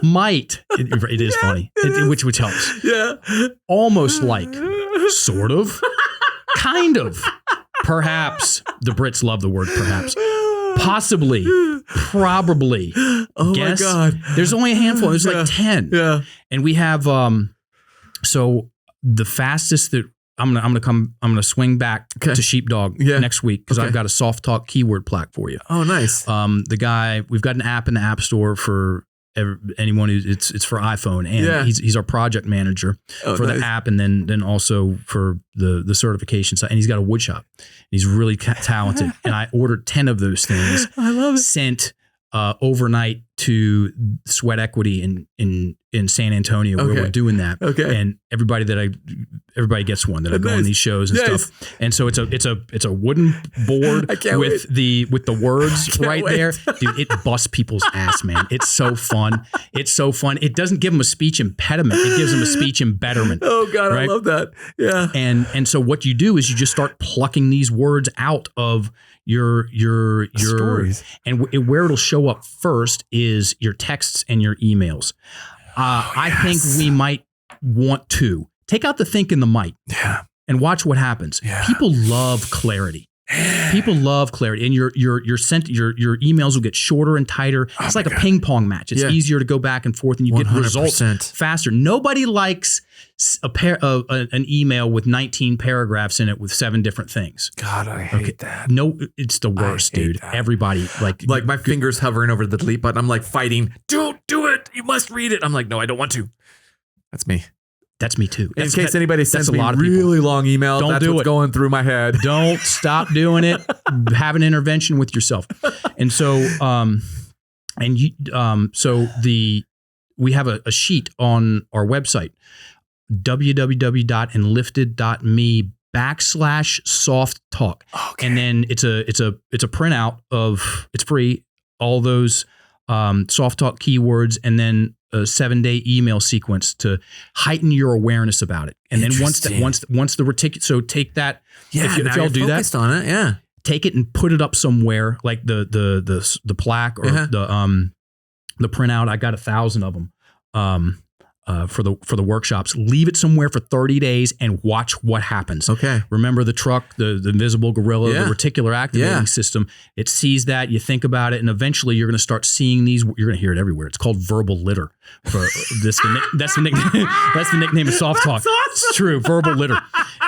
Might. It is funny, which helps. Yeah. Almost like, sort of, kind of, perhaps. The Brits love the word perhaps. Possibly, probably. Oh guess. my God. There's only a handful. There's like 10. Yeah. And we have, so the fastest that I'm gonna swing back to Sheepdog next week because I've got a soft talk keyword plaque for you. Oh, nice. The guy, we've got an app in the App Store for anyone who's it's for iPhone, and he's our project manager for the app, and then also for the certification side. And he's got a wood shop. He's really talented. And I ordered 10 of those things. I love it. Sent overnight to Sweat Equity in San Antonio where we're doing that. Okay. And everybody gets one that I go on these shows and stuff. And so it's a wooden board with the words right there. Dude, it busts people's ass, man. It's so fun. It's so fun. It doesn't give them a speech impediment. It gives them a speech embetterment. Oh God, right? I love that. Yeah. And so what you do is you just start plucking these words out of your stories. And where it'll show up first is your texts and your emails. I think we might want to take out the think and the might and watch what happens. Yeah. People love clarity. People love clarity, and your emails will get shorter and tighter. It's like a ping pong match. It's easier to go back and forth, and you 100%. Get results faster. Nobody likes an email with 19 paragraphs in it with 7 different things. God, I hate that. No, it's the worst, dude. That. Everybody like my fingers hovering over the delete button. I'm like fighting. Don't do it. You must read it. I'm like, no, I don't want to. That's me. That's me too. In case anybody sends me a really long email, that's what's going through my head. Don't stop doing it. Have an intervention with yourself. And so, we have a sheet on our website, www.enlifted.me/soft talk. Okay. And then it's a printout of, it's free, all those soft talk keywords, and then a 7-day email sequence to heighten your awareness about it. And then once the reticular, so take that. Yeah, if y'all do that, on it, take it and put it up somewhere, like the plaque or the printout. I got 1,000 of them for the workshops. Leave it somewhere for 30 days and watch what happens. Okay. Remember the truck, the invisible gorilla, the reticular activating system. It sees that, you think about it, and eventually you're going to start seeing these. You're going to hear it everywhere. It's called verbal litter. For this, that's the nickname. That's the nickname of soft talk. Awesome. It's true, verbal litter,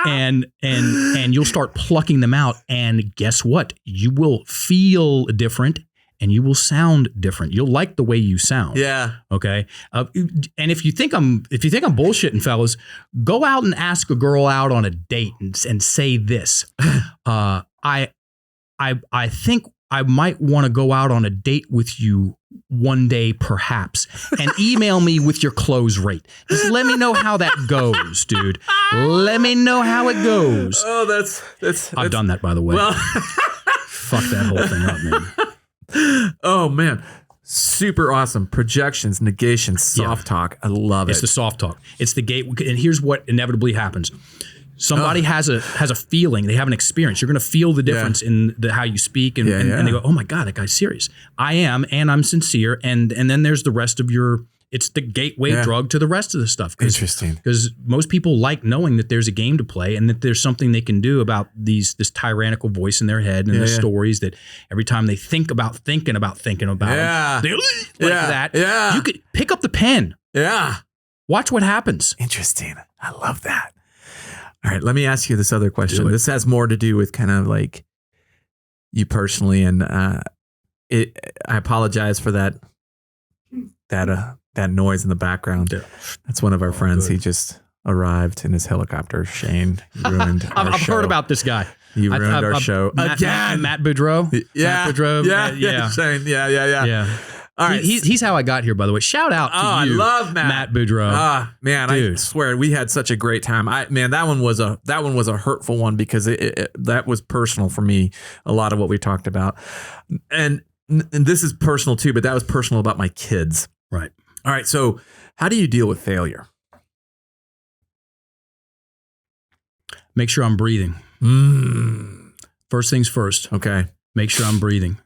and you'll start plucking them out. And guess what? You will feel different. And you will sound different. You'll like the way you sound. Yeah. Okay. And if you think I'm bullshitting, fellas, go out and ask a girl out on a date and say this. I think I might want to go out on a date with you one day, perhaps, and email me with your close rate. Just let me know how that goes, dude. Let me know how it goes. Oh, that's. I've done that, by the way. Well, fuck that whole thing up, man. Oh man, super awesome. Projections, negations, soft talk. I love it. It's the soft talk. It's the gate. And here's what inevitably happens. Somebody has a feeling, they have an experience. You're going to feel the difference in how you speak, and they go, oh my God, that guy's serious. I am, and I'm sincere. And then there's the rest of it's the gateway drug to the rest of the stuff. Interesting. Because most people like knowing that there's a game to play and that there's something they can do about this tyrannical voice in their head and the stories that every time they think about thinking about them, they that. Yeah. You could pick up the pen. Yeah. Watch what happens. Interesting. I love that. All right. Let me ask you this other question. This has more to do with kind of like you personally. And I apologize for that noise in the background. Yeah. That's one of our friends. Good. He just arrived in his helicopter. Shane, you ruined our show. I've heard about this guy. You ruined our show. Again. Matt Boudreau. Yeah. Matt Boudreau. Yeah. Shane. Yeah. All right. He's how I got here, by the way. Shout out to you. I love Matt Boudreau. Man, dude. I swear we had such a great time. That one was a hurtful one because that was personal for me. A lot of what we talked about. And this is personal too, but that was personal about my kids. Right. All right. So how do you deal with failure? Make sure I'm breathing. First things first. Okay. Make sure I'm breathing.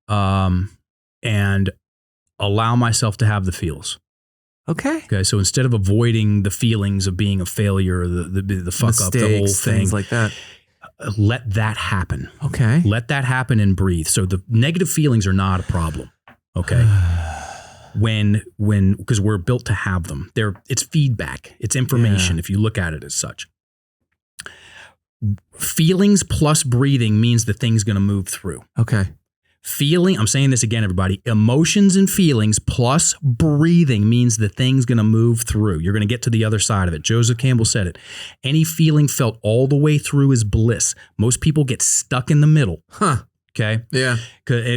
And allow myself to have the feels. Okay. Okay. So instead of avoiding the feelings of being a failure, the fuck Mistakes, up, the whole thing, things like that. Let that happen. Okay. Let that happen and breathe. So the negative feelings are not a problem. Okay. Because we're built to have them. It's feedback. It's information. If you look at it as such. Feelings plus breathing means the thing's going to move through. Okay. I'm saying this again, everybody. Emotions and feelings plus breathing means the thing's going to move through. You're going to get to the other side of it. Joseph Campbell said it. Any feeling felt all the way through is bliss. Most people get stuck in the middle. Huh. Okay. Yeah.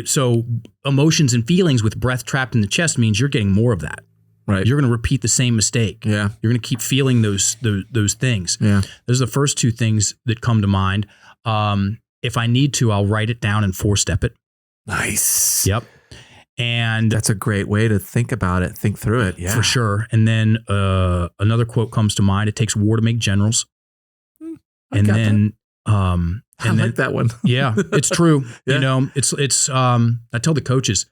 So emotions and feelings with breath trapped in the chest means you're getting more of that. Right. You're going to repeat the same mistake. Yeah. You're going to keep feeling those things. Yeah. Those are the first two things that come to mind. If I need to, I'll write it down and 4-step it. Nice. Yep. And that's a great way to think about it, think through it. Yeah. For sure. And then another quote comes to mind. It takes war to make generals. I like that one. Yeah, it's true. Yeah. You know, it's I tell the coaches,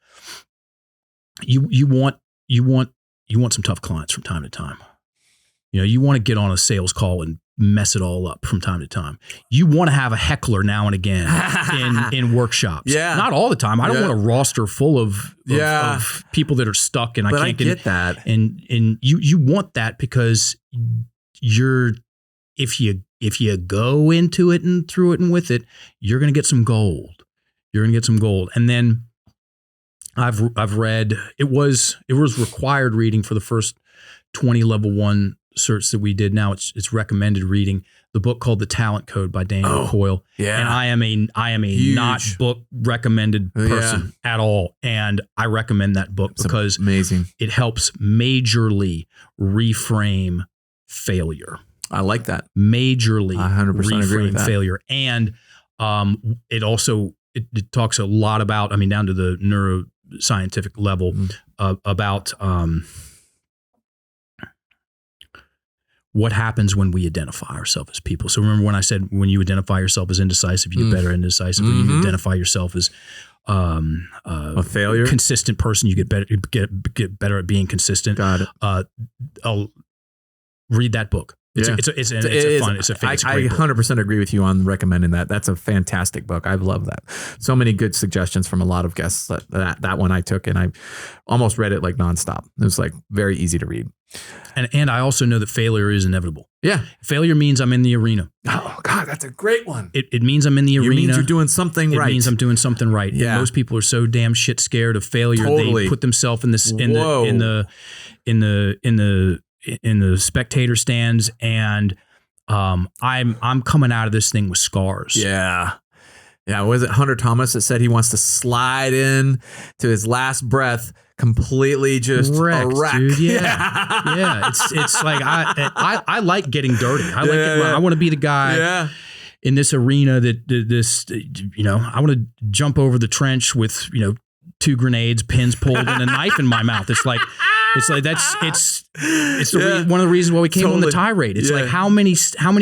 you want some tough clients from time to time. You know, you want to get on a sales call and mess it all up from time to time. You want to have a heckler now and again in workshops. Yeah. Not all the time. I don't want a roster full of people that are stuck and but I can't get that. And you want that because if you go into it and through it and with it, you're going to get some gold. You're going to get some gold. And then I've read, it was required reading for the first 20 level 1 certs that we did. Now it's recommended reading, the book called The Talent Code by Daniel Coyle. Yeah. And I am a Huge. not book recommended person at all. And I recommend that book because amazing. It helps majorly reframe failure. I like that. Majorly 100% agree with that. failure. And it also, it talks a lot about, down to the neuroscientific level about what happens when we identify ourselves as people. So remember when I said, when you identify yourself as indecisive, you get better at indecisive. When you identify yourself as a failure, consistent person, you get better at being consistent. Got it. I'll read that book. It's a fun. It's a I 100% agree with you on recommending that. That's a fantastic book. I love that. So many good suggestions from a lot of guests. That one I took and I almost read it like nonstop. It was like very easy to read. And I also know that failure is inevitable. Yeah. Failure means I'm in the arena. Oh God, that's a great one. It means I'm in the arena. It means you're doing something right. It means I'm doing something right. Yeah. And most people are so damn shit scared of failure. Totally. They put themselves in the spectator stands, and I'm coming out of this thing with scars. Yeah. Yeah. Was it Hunter Thomas that said he wants to slide in to his last breath completely just wrecked, a wreck? Dude. Yeah. It's like I like getting dirty. I want to be the guy in this arena I want to jump over the trench with 2 grenades, pins pulled, and a knife in my mouth. It's like one of the reasons why we came on the tirade. It's like how many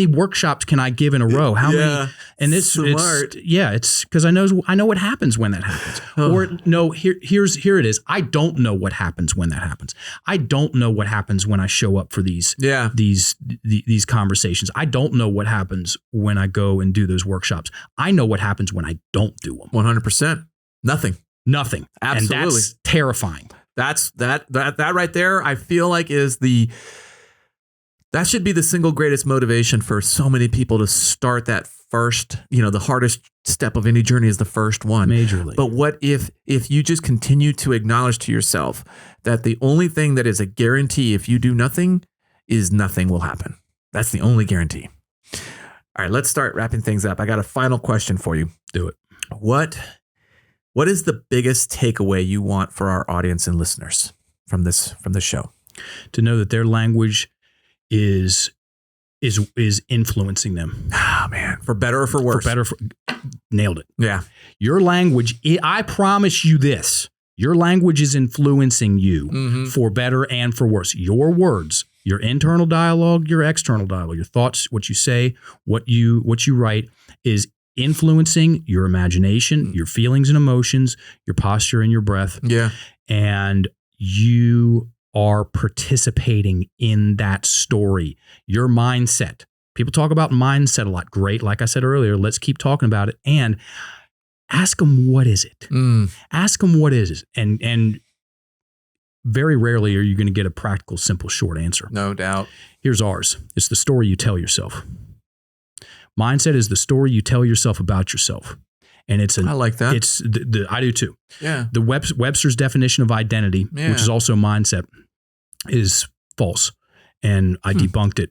workshops can I give in a row? How many? And this, smart. It's because I know what happens when that happens. Or no, here it is. I don't know what happens when that happens. I don't know what happens when I show up for these conversations. I don't know what happens when I go and do those workshops. I know what happens when I don't do them. 100%. Nothing. Absolutely. And that's terrifying. That's that right there. I feel like that should be the single greatest motivation for so many people to start that first, the hardest step of any journey is the first one. Majorly. But what if you just continue to acknowledge to yourself that the only thing that is a guarantee if you do nothing is nothing will happen. That's the only guarantee. All right, let's start wrapping things up. I got a final question for you. Do it. What is the biggest takeaway you want for our audience and listeners from this show? To know that their language is influencing them. Oh man, for better or for worse. Nailed it. Yeah. Your language, I promise you this. Your language is influencing you for better and for worse. Your words, your internal dialogue, your external dialogue, your thoughts, what you say, what you write is influencing your imagination, your feelings and emotions, your posture and your breath. Yeah. And you are participating in that story. Your mindset. People talk about mindset a lot. Great. Like I said earlier, let's keep talking about it. And ask them, what is it? Ask them, what is it? And very rarely are you going to get a practical, simple, short answer. No doubt. Here's ours. It's the story you tell yourself. Mindset is the story you tell yourself about yourself. And I like that. It's I do too. Yeah. The Webster's definition of identity, which is also mindset, is false. And I debunked it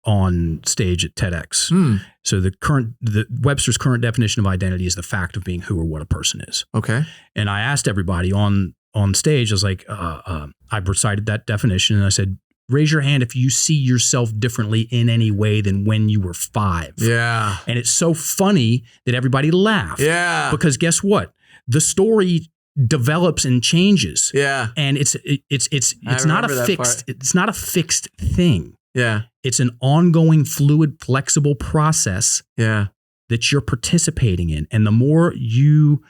on stage at TEDx. So the Webster's current definition of identity is the fact of being who or what a person is. Okay. And I asked everybody on stage, I was like, I recited that definition and I said, raise your hand if you see yourself differently in any way than when you were 5. Yeah. And it's so funny that everybody laughed. Yeah. Because guess what? The story develops and changes. Yeah. And it's not a fixed thing. Yeah. It's an ongoing, fluid, flexible process. Yeah. That you're participating in. And the more you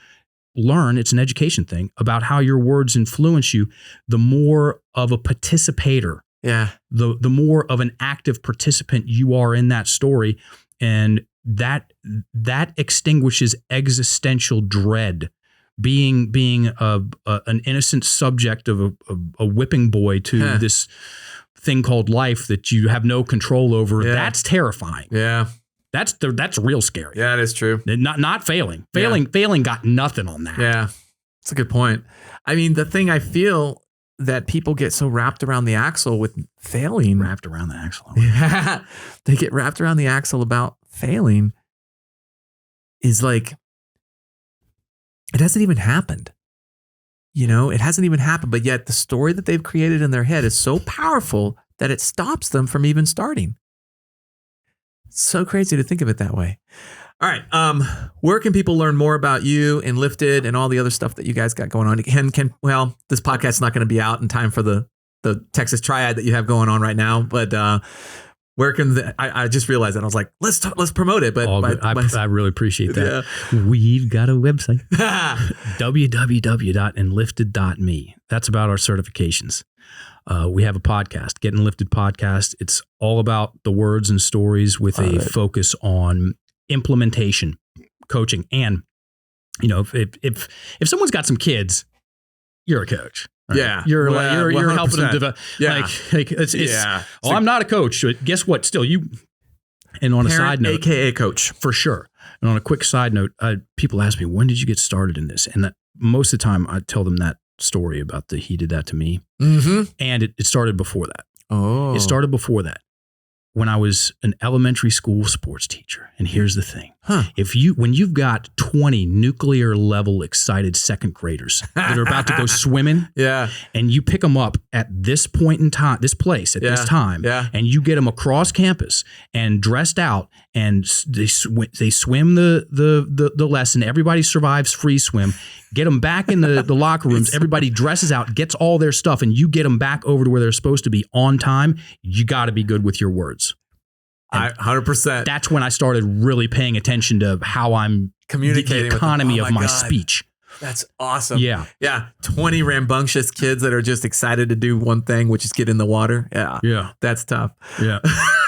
learn, it's an education thing, about how your words influence you, the more of a participator. Yeah. The more of an active participant you are in that story. And that extinguishes existential dread. Being an innocent subject of a whipping boy to this thing called life that you have no control over. Yeah. That's terrifying. Yeah. That's real scary. Yeah, it is true. Not failing. Failing got nothing on that. Yeah. That's a good point. I mean, the thing I feel that people get so wrapped around the axle with failing. Wrapped around the axle. Yeah. They get wrapped around the axle about failing is like, it hasn't even happened. It hasn't even happened, but yet the story that they've created in their head is so powerful that it stops them from even starting. It's so crazy to think of it that way. All right. Where can people learn more about you and Lifted and all the other stuff that you guys got going on? This podcast is not going to be out in time for the Texas Triad that you have going on right now, but where can I just realized that I was like, let's promote it. But I really appreciate that. Yeah. We've got a website, www.enlifted.me. That's about our certifications. We have a podcast, Getting Lifted Podcast. It's all about the words and stories with a focus on implementation, coaching. And, if someone's got some kids, you're a coach. Right? Yeah. You're helping them develop. Yeah. I'm not a coach. Guess what? Still you. And on Parent, a side note, AKA coach, for sure. And on a quick side note, people ask me, when did you get started in this? And that most of the time I tell them that story about he did that to me. Mm-hmm. And it started before that. Oh. It started before that. When I was an elementary school sports teacher. And here's the thing. When you've got 20 nuclear level excited second graders that are about to go swimming, and you pick them up at this point in time, this time, and you get them across campus and dressed out, and they swim the lesson. Everybody survives free swim. Get them back in the locker rooms. Everybody dresses out, gets all their stuff, and you get them back over to where they're supposed to be on time. You got to be good with your words. 100%. That's when I started really paying attention to how I'm communicating, the economy of my speech. That's awesome. Yeah. Yeah. 20 rambunctious kids that are just excited to do one thing, which is get in the water. Yeah. Yeah. That's tough. Yeah.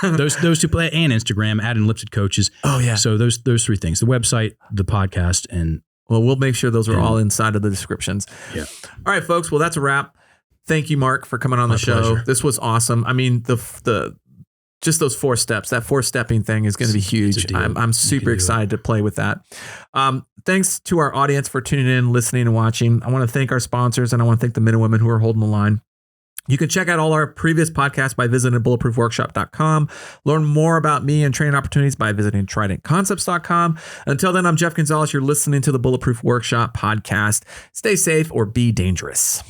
those two play, and Instagram, @Lifted Coaches. Oh yeah. So those three things, the website, the podcast, and we'll make sure those are all inside of the descriptions. Yeah. All right, folks. Well, that's a wrap. Thank you, Mark, for coming on the show. Pleasure. This was awesome. I mean, just those 4 steps, that 4-stepping thing is going to be huge. I'm super excited to play with that. Thanks to our audience for tuning in, listening, and watching. I want to thank our sponsors, and I want to thank the men and women who are holding the line. You can check out all our previous podcasts by visiting bulletproofworkshop.com. Learn more about me and training opportunities by visiting tridentconcepts.com. Until then, I'm Jeff Gonzalez. You're listening to the Bulletproof Workshop podcast. Stay safe or be dangerous.